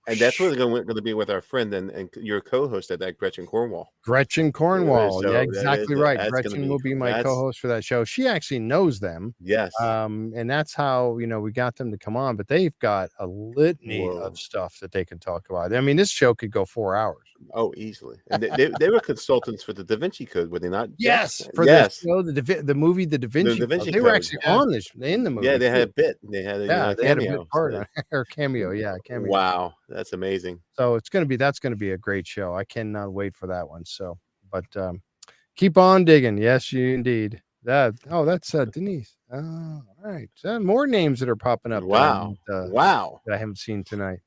And that's what going to be with our friend and your co-host at that, Gretchen Cornwall. Gretchen Cornwall. So yeah, exactly right. Gretchen will be my co-host for that show. She actually knows them. Yes. And that's how, we got them to come on, but they've got a litany of stuff that they can talk about. I mean, this show could go 4 hours. Oh, easily. And they were consultants for the Da Vinci Code, were they not? Yes. For the show, the movie, the Da Vinci Code. They were actually on this in the movie. Yeah, they had a bit. They had a they had a bit part on or cameo. Yeah, cameo. Wow, that's amazing. So that's going to be a great show. I cannot wait for that one. So, but keep on digging. Yes, you indeed. That's Denise. All right. So more names that are popping up. Wow. That I haven't seen tonight.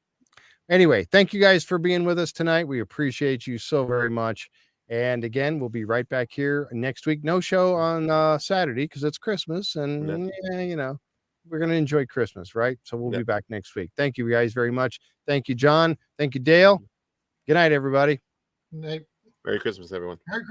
Anyway, thank you guys for being with us tonight. We appreciate you so very much. And again, we'll be right back here next week. No show on Saturday because it's Christmas, and we're going to enjoy Christmas, right? So we'll be back next week. Thank you guys very much. Thank you, John. Thank you, Dale. Good night, everybody. Good night. Merry Christmas, everyone. Merry Christmas.